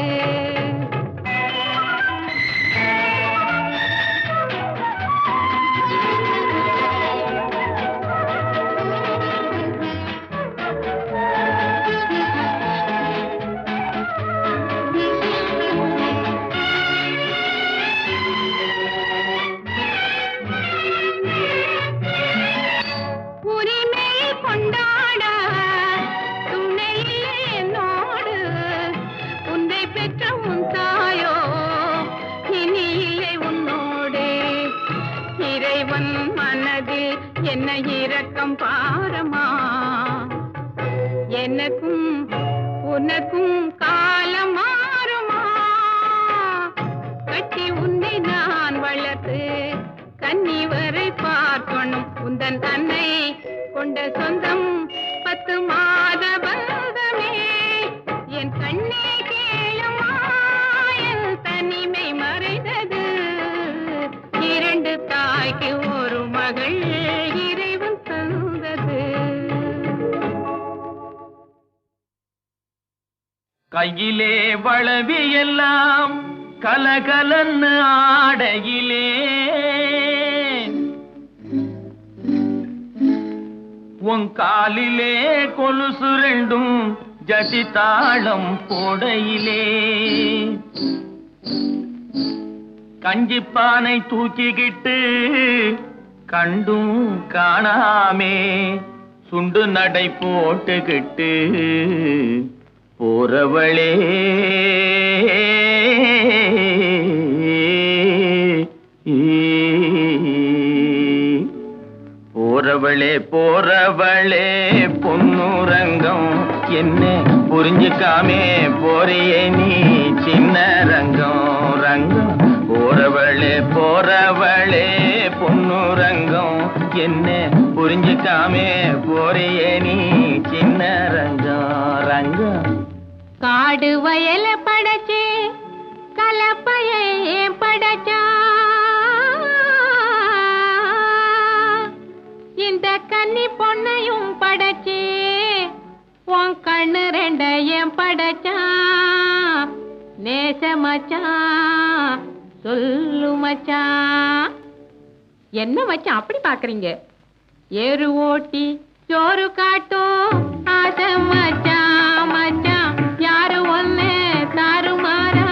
மனதில் என்ன இரக்கம் பாரமா, எனக்கும் உனக்கும் காலம் மாறுமா. கட்டி உன்னை நான் வளர்த்து கன்னி வரை பார்க்கணும். உந்தன் அன்னை கொண்ட சொந்தம் 10 மாத பந்தமே. என் கண்ணே கேளம்மா என் தனிமை மறைந்தது. இரண்டு தாய்க்கு ஒரு மகள் இறைவன் தந்தது. கையிலே வளவி எல்லாம் கலகலன்னு ஆடையிலே, உன் காலிலே கொலுசு ரெண்டும் ஜதி தாளம் போடையிலே, கஞ்சிப்பானை தூக்கிக்கிட்டு கண்டும் காணாமே சுண்டு நடை போட்டுக்கிட்டு போறவளே போறவளே போறவளே பொன்னுரங்கம் என்ன புரிஞ்சுக்காமே போறியே நீ சின்ன ரங்கம் ரங்கம். போறவளே போறவளே பொன்னுரங்கம் என்ன புரிஞ்சுக்காமே போறியே நீ சின்ன ரங்கம் ரங்கம். காடு வயல படைச்சே கலப்பையே படைச்சா, இந்த கன்னி பொண்ணையும் படைச்சே உன் கண்ணு ரெண்டையும் படைச்சா. நேச மச்சான் சொல்லு மச்சான். என்ன மச்சான் அப்படி பாக்குறீங்க? ஏறு ஓட்டி சோறு காட்டும் ஆசை மச்சான் மச்சான். யாரு ஒன்னு தாறுமாறா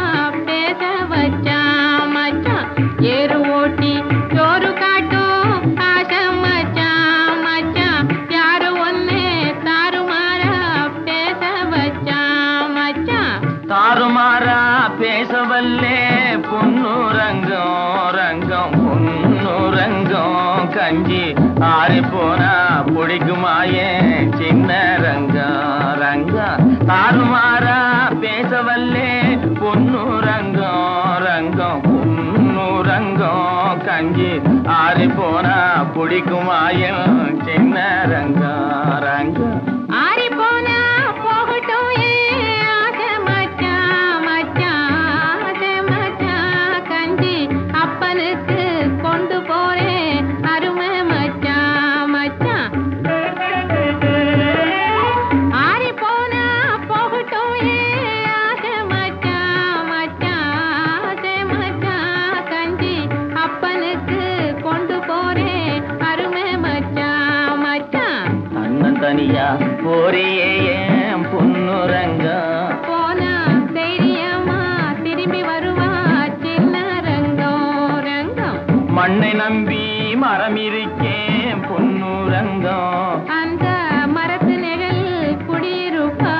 பேச வச்சான் மச்சான். ஏறு ஓட்டி சோறு காட்டும் ஆசை மச்சான் மச்சான். யாரு ஒன்னு தாறுமாறா பேச வச்சான் மச்சான். தாறுமாறா பேசவல்லே பொன்னுரங்கம் ரங்கம் பொன்னுரங்கம். கஞ்சி ஆறி போனா பிடிக்குமாயே சின்ன ரங்கம் ரங்கம். தாறுமாறா பேசவல்லே பொன்னுரங்கம் ரங்கம் பொன்னுரங்கம். கஞ்சி ஆறி போனா பிடிக்குமாயே சின்ன ரங்கம் ரங்கம். ஆறி போனா போகட்டும் உன்னை நம்பி மரம் இருக்கேன் பொன்னுரங்கம். அந்த மரத்து நிழல் குடியிருப்பா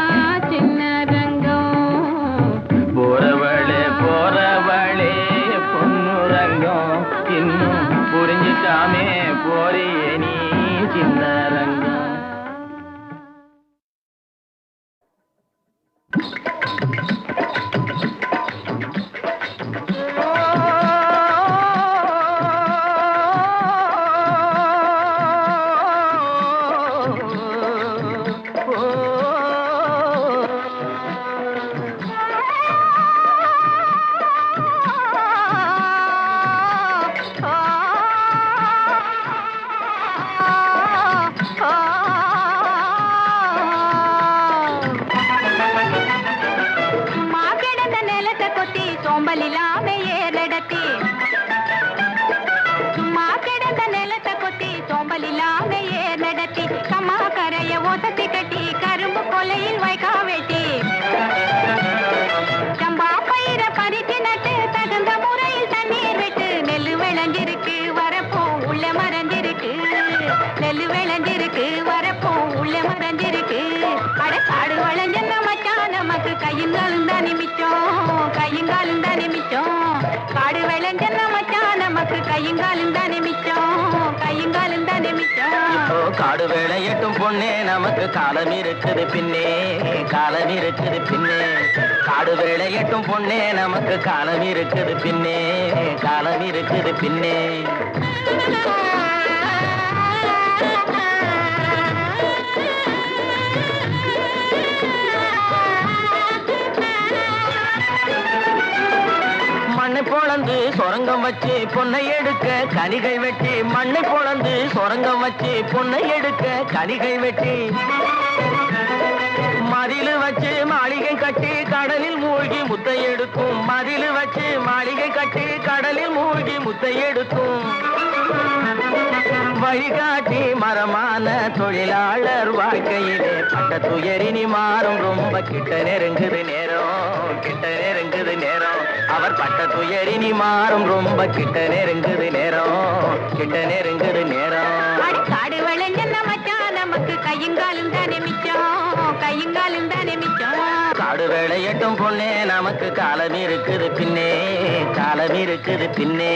சின்ன ரங்கம். போறவளே பொன்னுரங்கம், இன்னும் புரிஞ்சுக்காமே போறியே நீ சின்ன ரங்கம். காடு வேளையட்டும் பொண்ணே நமக்கு காலம் இருக்குது பின்னே, காலம் இருக்குது பின்னே. காடு வேளையட்டும் பொண்ணே நமக்கு காலம் இருக்குது பின்னே, காலம் இருக்குது பின்னே. மண்ணை பொளந்து சொரங்கம் வச்சு பொன்னை எடுக்க கனிகை வெட்டி, மண்ணை பொளந்து சொரங்கம் வச்சு பொன்னை எடுக்க கனிகை வெட்டி, மதிலு வச்சு மாளிகை கட்டி கடலில் மூழ்கி முத்தை எடுக்கும், மதிலு வச்சு மாளிகை கட்டி கடலில் மூழ்கி முத்தை எடுக்கும். வழிகாட்டி மரமான தொழிலாளர் வாழ்க்கையிலே பட்ட துயரினி மாறும், ரொம்ப கிட்ட நெருங்குது நேரம், கிட்ட நெருங்குது நேரம். அவர் பட்ட துயரினி மாறும், ரொம்ப கிட்ட நெருங்குது நேரம், கிட்ட நெருங்குது நேரம். காடு விளைஞ்ச மச்சான் நமக்கு கையுங்காலும் தானே மிச்சம், கையுங்காலும் தானே மிச்சம். காடு வேளையட்டும் பொண்ணே நமக்கு காலம் இருக்குது பின்னே, காலம் இருக்குது பின்னே.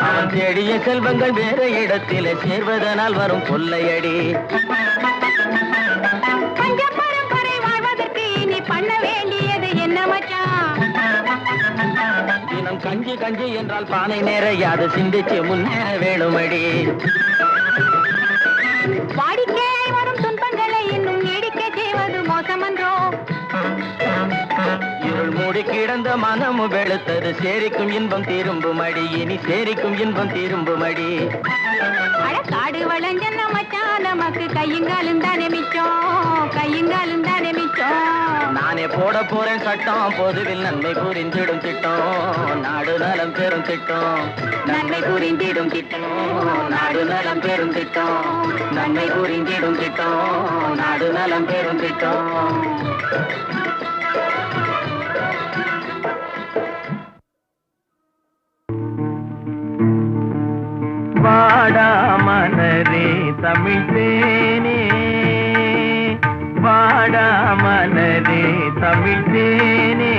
அவன் தேடிய செல்வங்கள் வேறு இடத்திலே சேர்வதனால் வரும் கொள்ளையடி. பரம்பரை வாழ்வதற்கு நீ பண்ண வேண்டியது என்ன மச்சான்? தினம் கஞ்சி கஞ்சி என்றால் பானை நேரையாது சிந்திச்சு முன்னேற வேணுமடி. வாடிக்கையாய் வரும் துன்பங்களை இன்னும் நீடிக்க செய்வது மோசமன்றோ? இருள் மூடி கிடந்த மனமும் வெளுத்தது, சேரிக்கும் இன்பம் திரும்புமடி, இனி சேரிக்கும் இன்பம் திரும்புமடி. காடு வளைஞ்ச மச்சான் நமக்கு கையுங்காலும் தானே மிச்சம், கையுங்காலும் தானே மிச்சம். நானே போட போறேன் சட்டம், பொதுவில் நன்மை புரிந்திடும் திட்டம், நாடு நலம் பெறும் திட்டம், நன்மை புரிந்திடும் திட்டம், நாடு நலம் பெறும் திட்டம், நன்மை புரிந்திடும் திட்டம், நாடு நலம் பெறும் திட்டம். வாடா மலரே தமிழ் தேனே, வாடா மலரே தமிழ் தேனே,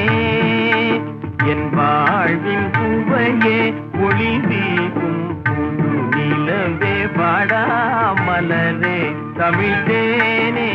என் வாழ்வின் சுவையே ஒளி வீசும் புது நிலவே, வாடா மலரே தமிழ் தேனே.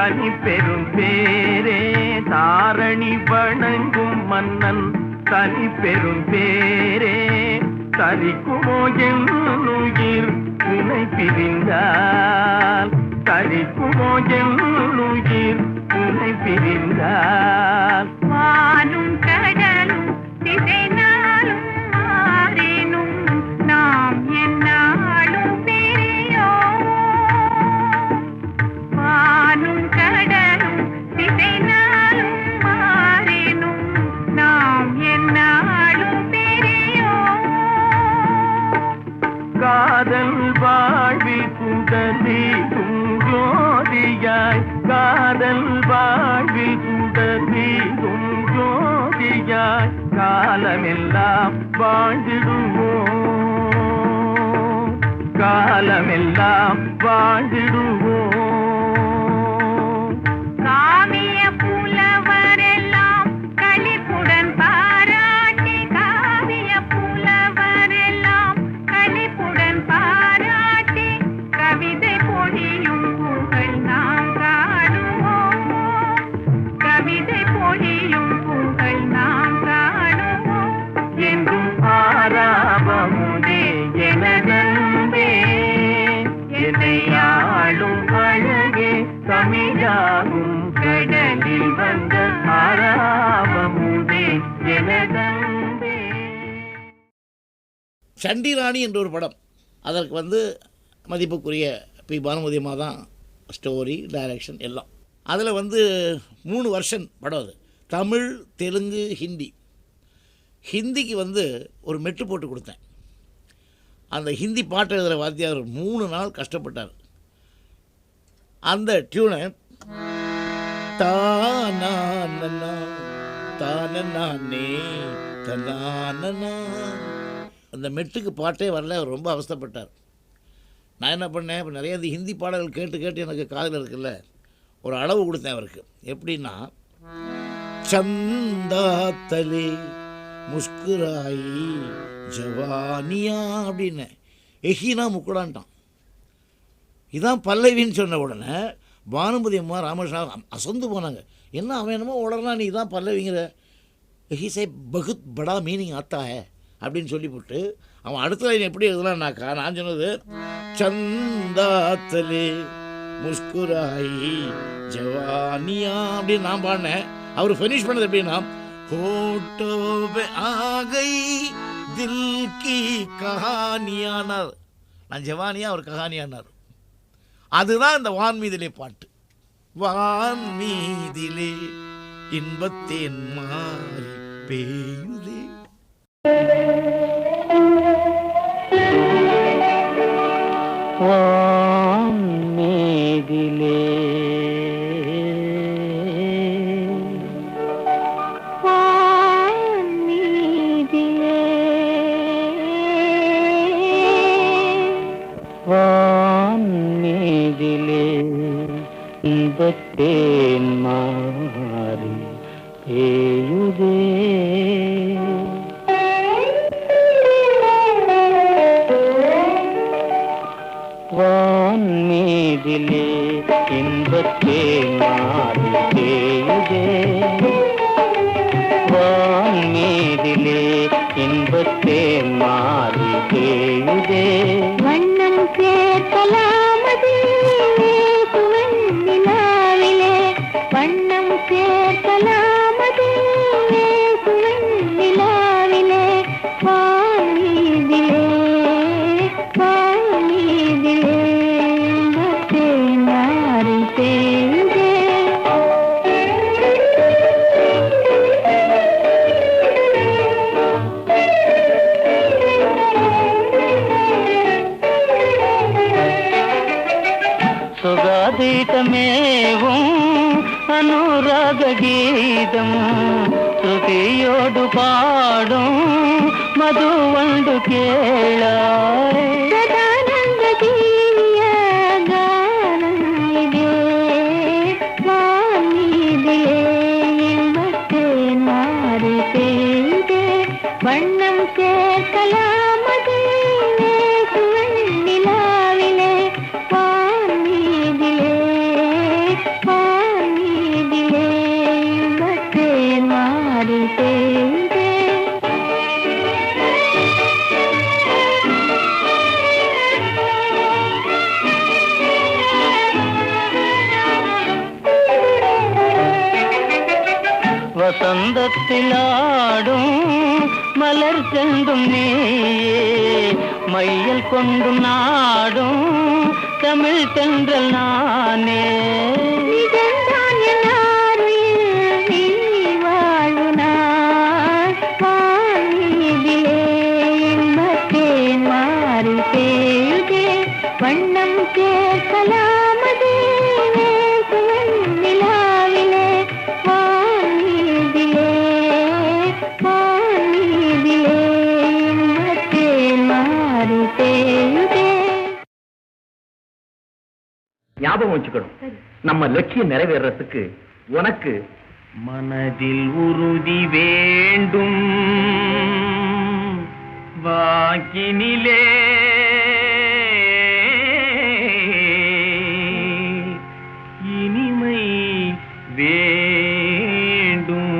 தனி பெரும் பேரே தாரணி வணங்கும் மன்னன் தனி பெரும் பேரே தரிக்குமோ என்னுயிர் உனை பிரிந்தால் தரிக்குமோ என்னுயிர் உனை பிரிந்தால் வானும் கடலும் திசை நாளும் மாறினும் நாம் என்னாலும் பிரியோம். வானும் கடலும் திசை நாளும் மாறினும் நாம் என்னாலும் பிரியோம். காதல் வாழ்வில் சுடர்வீசும் ஜோதியாய் காதல் வாழ்வில் சுடர்வீசும் ஜோதியாய் காலமெல்லாம் வாழ்ந்திடுவோம் காலமெல்லாம் வாழ்ந்திடுவோம். காவிய புலவரெல்லாம் களிப்புடன் பாராட்டி காவிய புலவரெல்லாம் களிப்புடன் பாராட்டி கவிதை பொழியும் புகழ் நாம் காணுவோம். கவிதை பொழியும் புகழ் நாம் காணுவோம். என்றும் ஆராபமுதே எனதன்பே என்னை ஆளும் அழகே தமிழாகும் கடலில் வந்த ஆராபமுதே எனதன்பே. சண்டிராணி என்ற ஒரு படம், அதற்கு மதிப்புக்குரிய பி பானுமதி அம்மா தான் ஸ்டோரி டைரக்ஷன் எல்லாம். அதில் 3 வருஷன் படம். அது தமிழ், தெலுங்கு, ஹிந்தி. ஹிந்திக்கு ஒரு மெட்டு போட்டு கொடுத்தேன். அந்த ஹிந்தி பாட்டு எழுதுகிற வாத்தியார் 3 நாள் கஷ்டப்பட்டார். அந்த டியூனை தானா தானே தனானா அந்த மெட்டுக்கு பாட்டே வரல. அவர் ரொம்ப அவஸ்தைப்பட்டார். நான் என்ன பண்ணேன், இப்போ நிறைய இந்த ஹிந்தி பாடல்கள் கேட்டு கேட்டு எனக்கு காதில் இருக்குல்ல, ஒரு அளவு கொடுத்தேன் அவருக்கு. எப்படின்னா, சந்தாத்தலே முஸ்குராயி ஜவானியா அப்படின்னு எஹினா முக்குடான்ட்டான். இதான் பல்லவின்னு சொன்ன உடனே பானுமதி அம்மா ராமகிருஷ்ணா அசந்து போனாங்க. என்ன அவன் என்னமோ உடனே நீ தான் பல்லவிங்கிற, எஹி சே பகுத் படா மீனிங் ஆத்தா ஹே அப்படின்னு சொல்லிவிட்டு அவன் அடுத்த லைன் எப்படி எழுதலான்னாக்கா, நான் சொன்னது சந்தாத்தலே முஸ்குராயி ஜவானியா அப்படின்னு நான் பாடினேன். அவர் ஃபினிஷ் பண்ணது எப்படின்னா, ஹோட்டோ பே ஆ கயி தில் கி கஹானியானார். நான் ஜவானியா, அவர் கஹானியானார். அதுதான் இந்த வான்மீதிலே பாட்டு. வான்மீதிலே இன்பத்தேன் மாறி பேயுதே. வான்மீதிலே வான்மீதிலே இன்பத்தேன் மாறி பேயுதே. வான்மீதிலே இன்பத்தேன் மாறி பேயுதே. வான்மீதிலே இன்பத்தேன் மாறி பேயுதே. வண்ணம் சேர்க்கலாமது சுவண்ணிலாவிலே, வண்ணம் சேர்க்கலாமது சுவண்ணிலாவிலே, வான்மீதிலே வான்மீதிலே இன்பத்தேன் மாறி பேயுதே. சுகாதீதமேவும் அனுராக கீதம் ஸ்ருதியோடு பாடும் மதுவண்டு கேளாய். சதானந்த ஜீவிய கானம் இதே, வான்மீதிலே இன்பத்தேன் மாறி பெய்தே. வண்ணம் சேர்க்கலாமது சுவண்ணிலாவிலே, வான்மீதிலே சொந்தத்தில் ஆடும் மலர் செண்டும் நீயே மையல் கொண்டு நாடும் தமிழ் தென்றல் நானே வண்ணம் சேர்க்கலாமதே நிலாவிலே வானிதிலே வானிதிலே மத்தேன் மாறி தேயுதே. ஞாபகம் வச்சுக்கணும், நம்ம லட்சியம் நிறைவேறதுக்கு உனக்கு மனதில் உறுதி வேண்டும், வாக்கினிலே இனிமை வேண்டும்.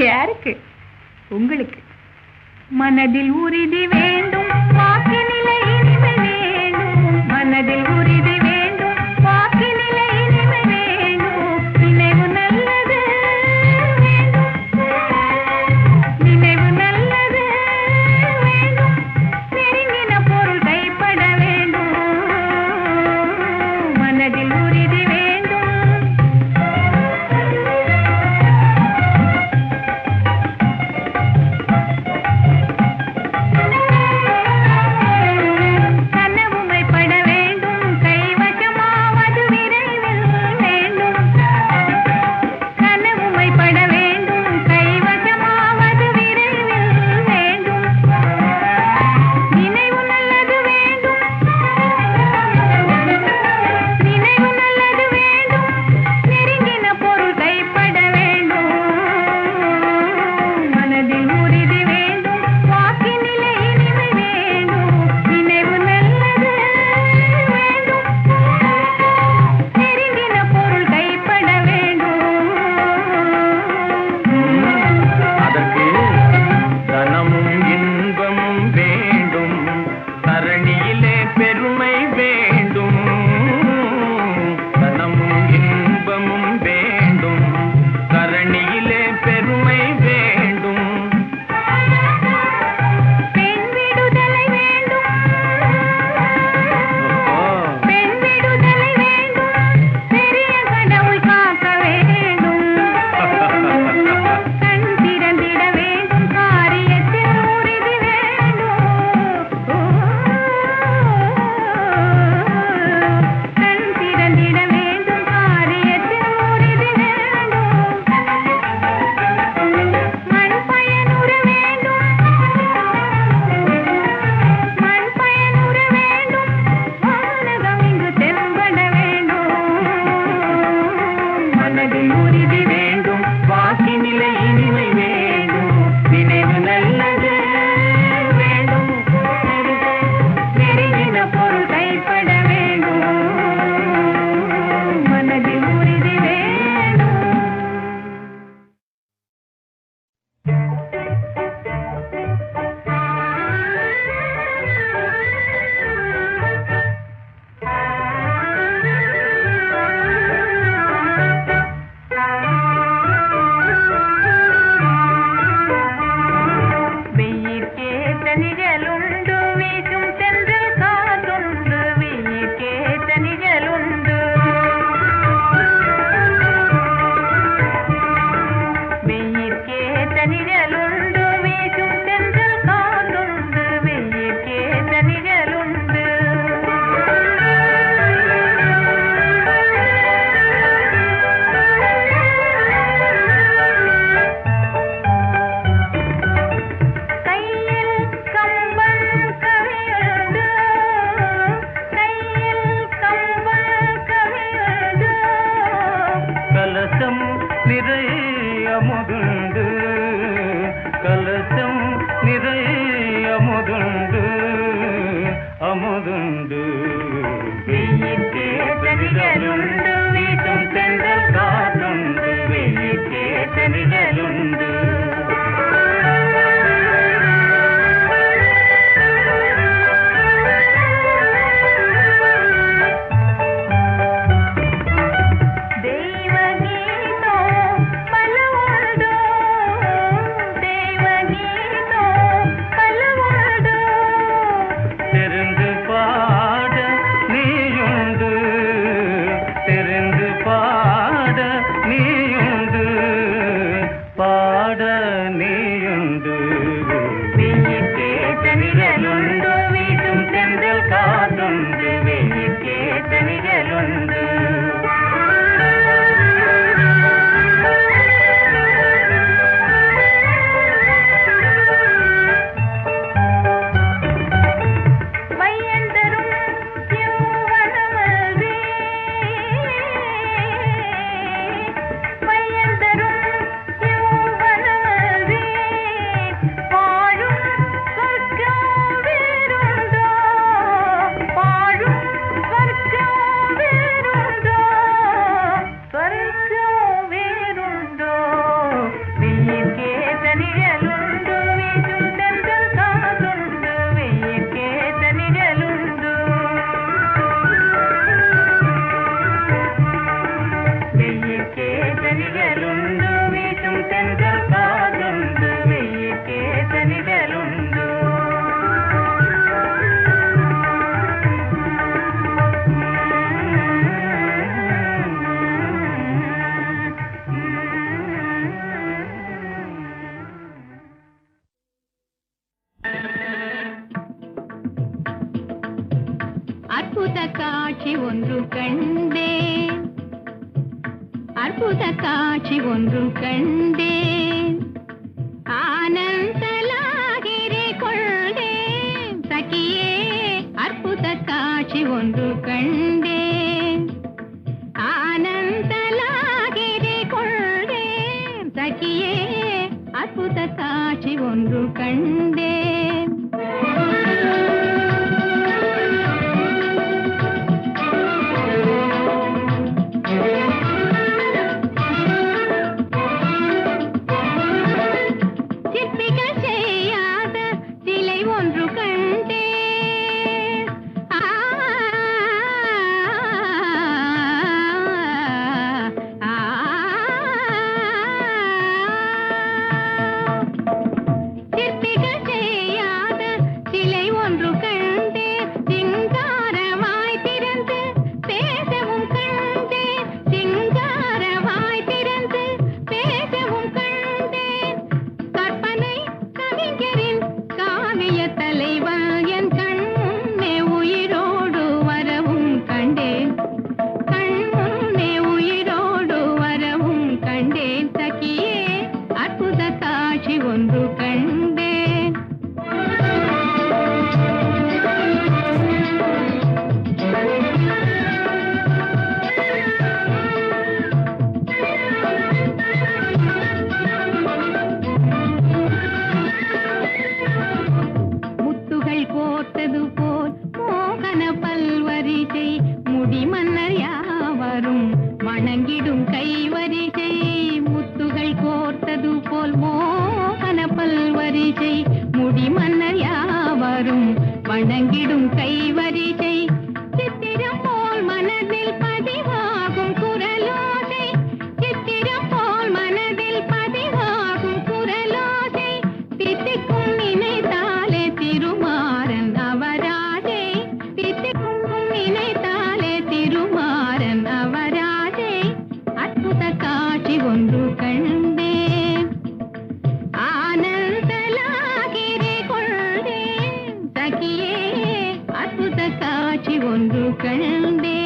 யாருக்கு? உங்களுக்கு. மனதில் உறுதி வேண்டும், வாக்கினிலை இனிமை வேண்டும். மனதில் உறுதி வேண்டும், வாக்கினிலை இனிமை வேண்டும். நினைவு நல்லது வேண்டும், நினைவு நல்லது வேண்டும். நெருங்கின பொருள் கைப்பட வேண்டும், மனதில் உறுதி வேண்டும். கனவுமைப்பட வேண்டும், கைவசமாவது விரைவில் வேண்டும். கனவுமைப்பட வேண்டும், கைவசமாவது விரைவில் வேண்டும். நினைவு நல்லது வேண்டும், நினைவு நல்லது வேண்டும். நெருங்கின பொருள் கைப்பட வேண்டும், மனதில் உறுதி வேண்டும். வாக்கினிலே இனிமை வேண்டும், நினைவு நல்லது வேண்டும். நெருங்கின பொருள் கைப்பட வேண்டும். அதற்கு தனமும் இன்பமும் வேண்டும், தரணியிலே பெருமை வேண்டும். தனமும் இன்பமும் வேண்டும், தரணியிலே பெருமை வேண்டும். பெண் விடுதலை வேண்டும், பெண் விடுதலை வேண்டும். பெரிய கடவுள் காக்க வேண்டும், கண் திறந்திட வேண்டும். காரியத்தில் உறுதி வேண்டும், கண் திறந்திட வேண்டும். காரியத்தில் உறுதி வேண்டும். மண் பயனுற வேண்டும், மண் பயனுற வேண்டும். வானகம் இங்கு தென்பட வேண்டும், மனதில் உறுதி வேண்டும், வாக்கினிலை இனிமை வேண்டும். நினைவு நல்லது வேண்டும், நெருங்கின பொருள் கைப்பட வேண்டும், மனதில் உறுதி வேண்டும். வெயிற்கேற்ற நிழலுண்டு, வீசும் தென்றல் காற்றுண்டு. வெயிற்கேற்ற நிழலுண்டு, வெயிற்கேற்ற நிழலுண்டு. வீசும் தென்றல் காற்றுண்டு, வெயிற்கேற்ற நிழலுண்டு. கையில் கம்பன் கவிழ்ந்து, கையில் கம்பன் கவிழ்ந்து. கலசம் நிறைய அமுதுண்டு, கலசம் நிறைய அமுதுண்டு, அமுதுண்டு. வெயிற்கேற்ற நிழலுண்டு, வீசும் தென்றல் காற்றுண்டு. வெயிற்கேற்ற நிழலுண்டு. தெய்வ கீதம் அற்புத காட்சி ஒன்று கண்டேன், அற்புத காட்சி ஒன்று கண்டேன். ஆனந்தலாகிரே கொண்டேன் சகியே, அற்புத காட்சி ஒன்று கண்டேன். ஆனந்தலாகிரே கொண்டேன் சகியே, அற்புத காட்சி ஒன்று கண்டேன். சிற்பிகள் செய்யாத சிலை ஒன்று கண்டேன். சிற்பிகள் செய்யாத சிலை ஒன்று கண்டேன். சிங்காரமாய் திறந்து பேசவும் கண்டேன், சிங்காரமாய் திறந்து பேசவும் கண்டேன். கற்பனை கவிஞரின் காவிய தலைவன் என் கண்முன்னே உயிரோடு வரவும் கண்டேன், கண்முன்னே உயிரோடு வரவும் கண்டேன். சகியே, அற்புத காட்சி ஒன்று கண்டேன். முத்துகள் கோர்த்தது போல் மோகன பல்வரிசை, முடிமன்னர் யாவரும் வணங்கிடும் கைவரிசை. முத்துகள் கோர்த்தது போல் மோகன பல்வரிசை, முடிமன்னர் யாவரும் வணங்கிடும் கைவரிசை. சித்திரம் போல் மனதில் பதிவாகும் குரலோசை, சித்திரம் போல் மனதில் பதிவாகும் குரலோசை. தித்திக்கும் நினைத்தாலே திருமாறன் அவராஜே, தித்திக்கும் நினைத்தாலே திருமாறன் அவராஜே. அற்புத காட்சி ஒன்று கண்டேன். ஆனந்தலாகிரே கொண்டேன் சகியே, அற்புத காட்சி ஒன்று கண்டேன்.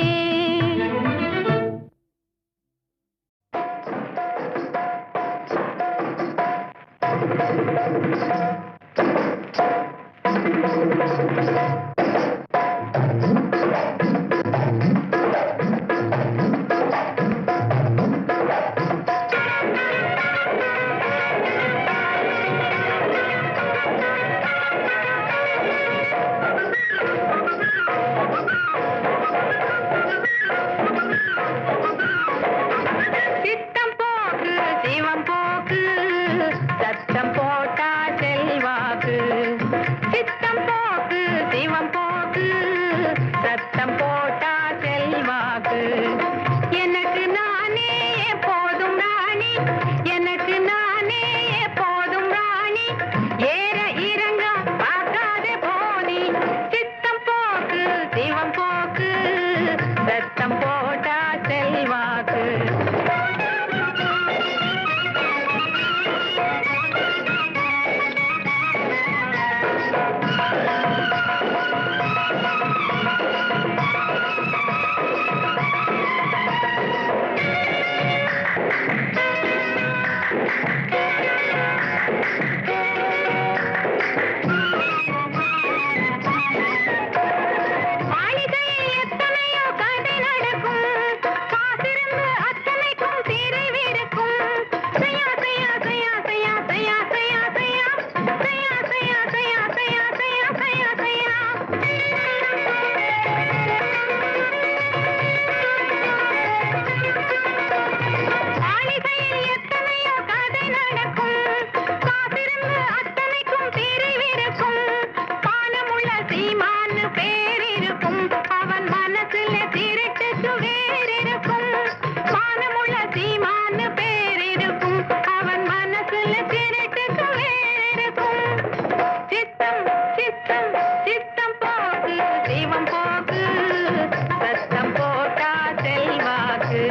சித்தம் போக்கு சிவம் போக்கு, சத்தம் போட்டா செல்வாக்கு. சித்தம் போக்கு சிவம் போக்கு, சத்தம் போட்டா செல்வாக்கு. எனக்கு நானே எப்போதும் ராணி, எனக்கு நானே எப்போதும் ராணி. ஏற இறங்க பார்க்காதே போனி. சித்தம் போக்கு சிவம் போக்கு, சத்தம் போட்டா செல்வாக்கு. மாளிகையில் எத்தனையோ கதை நடக்கும், காத்திருந்து அத்தனைக்கும் தீர்விருக்கும். செய்யா செய்யா செய்யா செய்யா செய்யா செய்யா செய்யா செய்யா செய்யா செய்யா செய்யா செய்யா செய்யா மாளிகையில் எத்தனையோ கதை நடக்கும், காத்திருந்து அத்தனைக்கும் தீர்விருக்கும். பானமுள்ள சீமான்னு பேரிருக்கும், அவன் மனசுல திருட்டுக்கு வேறிருக்கும். பானமுள்ள சீமான்னு பேரிருக்கும், அவன் மனசுல திருட்டுக்கு வேறிருக்கும். சித்தம் சித்தம் சித்தம் போக்கு சிவம் போக்கு, சத்தம் போட்டா செல்வாக்கு.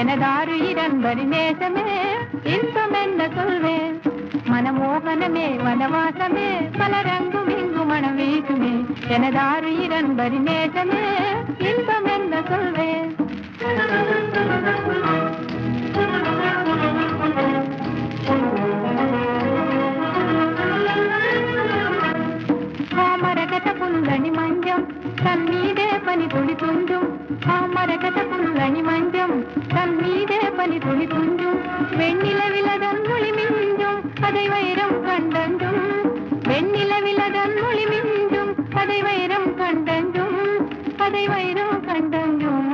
எனதாறு இரண்டரி நேசமே இன்பம் என்ன சொல்வேன் மனமோகனமே வனவாசமே பலரங்கும் இங்கு மனம் வீசுமே எனதாறு இரண்டரி நேசமே இன்பம் என்ன சொல்வேன் మరగత పుల్లని మంజం తన్మీదే పని తుడి తుంజు ఆ మరగత పుల్లని మంజం తన్మీదే పని తుడి తుంజు வெண்ணிலவிலதன்மொழி மிஞ்சும் அதை வைரம் கண்டஞ்சும் வெண்ணிலவிலதன்மொழி மிஞ்சும் அதை வைரம் கண்டஞ்சும் அதை வைரம் கண்டஞ்சும்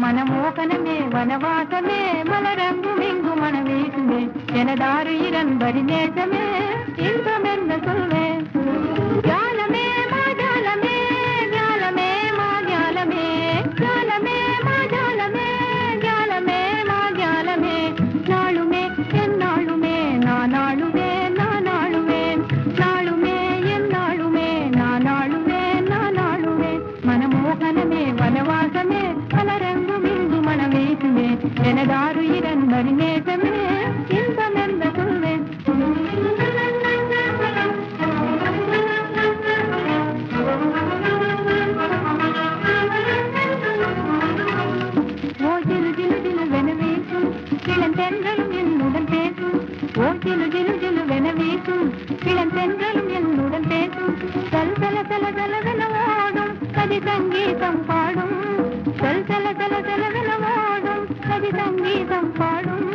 மனமோகனமே வனவாசமே மலரங்கும் இங்கு மனவீசுமே எனதாறு இரண்டரி நேசமே இன்பம் என்ன சொல்வேன் ஜாலமே மாஜாலமே ஜாலமே மாஜாலமே ஜாலமே மாஜாலமே ஜாலமே மாஜாலமே நாளுமே என்னாளுமே நான் ஆளுவேன் நான் ஆளுவேன் நாளுமே என்னாளுமே நான் ஆளுவேன் நான் ஆளுவேன் மனமோகனமே வனவாசமே பலரங்கும் இங்கு மனவீசுமே எனதாறு இரண்டரி நேசமே இன்பம் என்ன சொல்வேன் தென்றலும் என்னுடன் பேசும் ஓ ஜிலு ஜிலு ஜிலு வென வீசும் இளம் தென்றலும் என்னுடன் பேசும் சல் சல சல சலவென ஓடும் கதி சங்கீதம் பாடும் சல் சல சல சலவென ஓடும் கதி சங்கீதம் பாடும்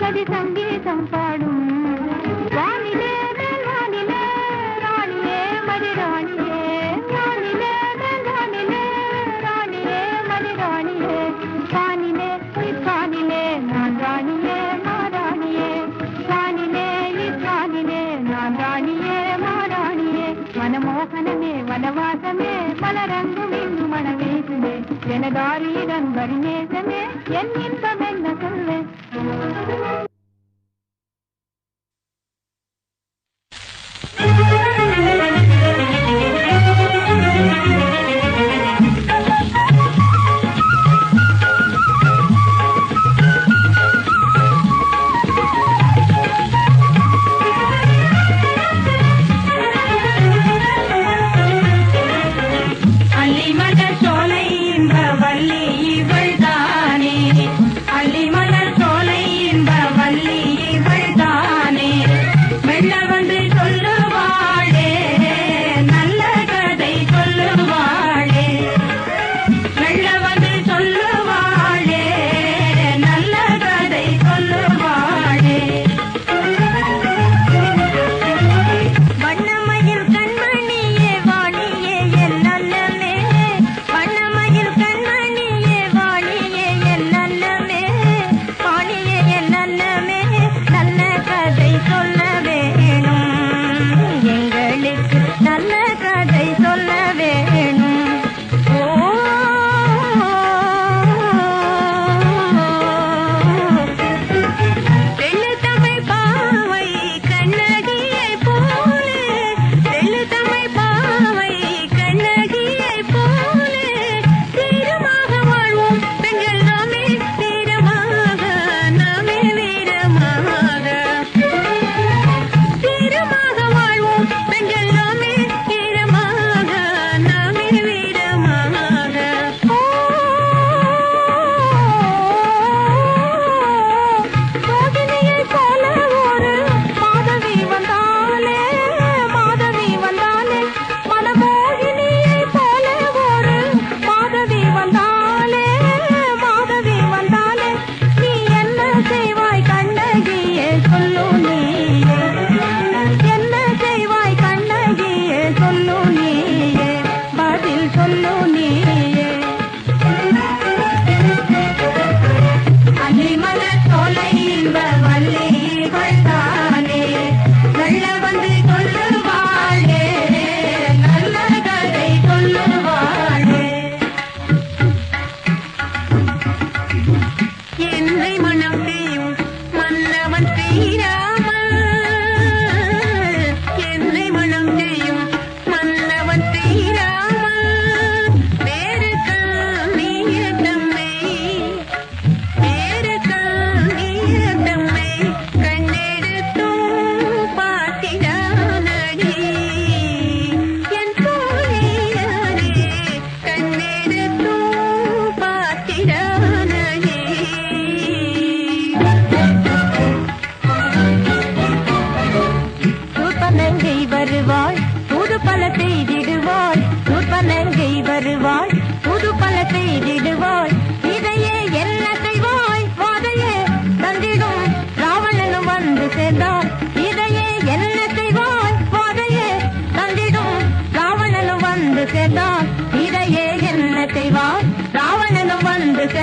கதி சங்கீதம் பாடும் வானிலே மேல் வானிலே ராணியே மதி ராணியே வானிலே மேல் வானிலே ராணியே மதி ராணியே கானிலே இக்கானிலே நான் ராணியே மாராணியே கானிலே இக்கானிலே நான் ராணியே மாராணியே மனமோகனமே வனவாசமே மலரங்கும் இங்கு மனவீசுமே எனதாரி இரண்டரி நேசமே என் இன்பம் என்ன சொல்வேன் அள்ளிமலர் சோலை இன்ப வள்ளி இவள்தானே அள்ளிமலர் சோலை இன்ப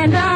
மலரா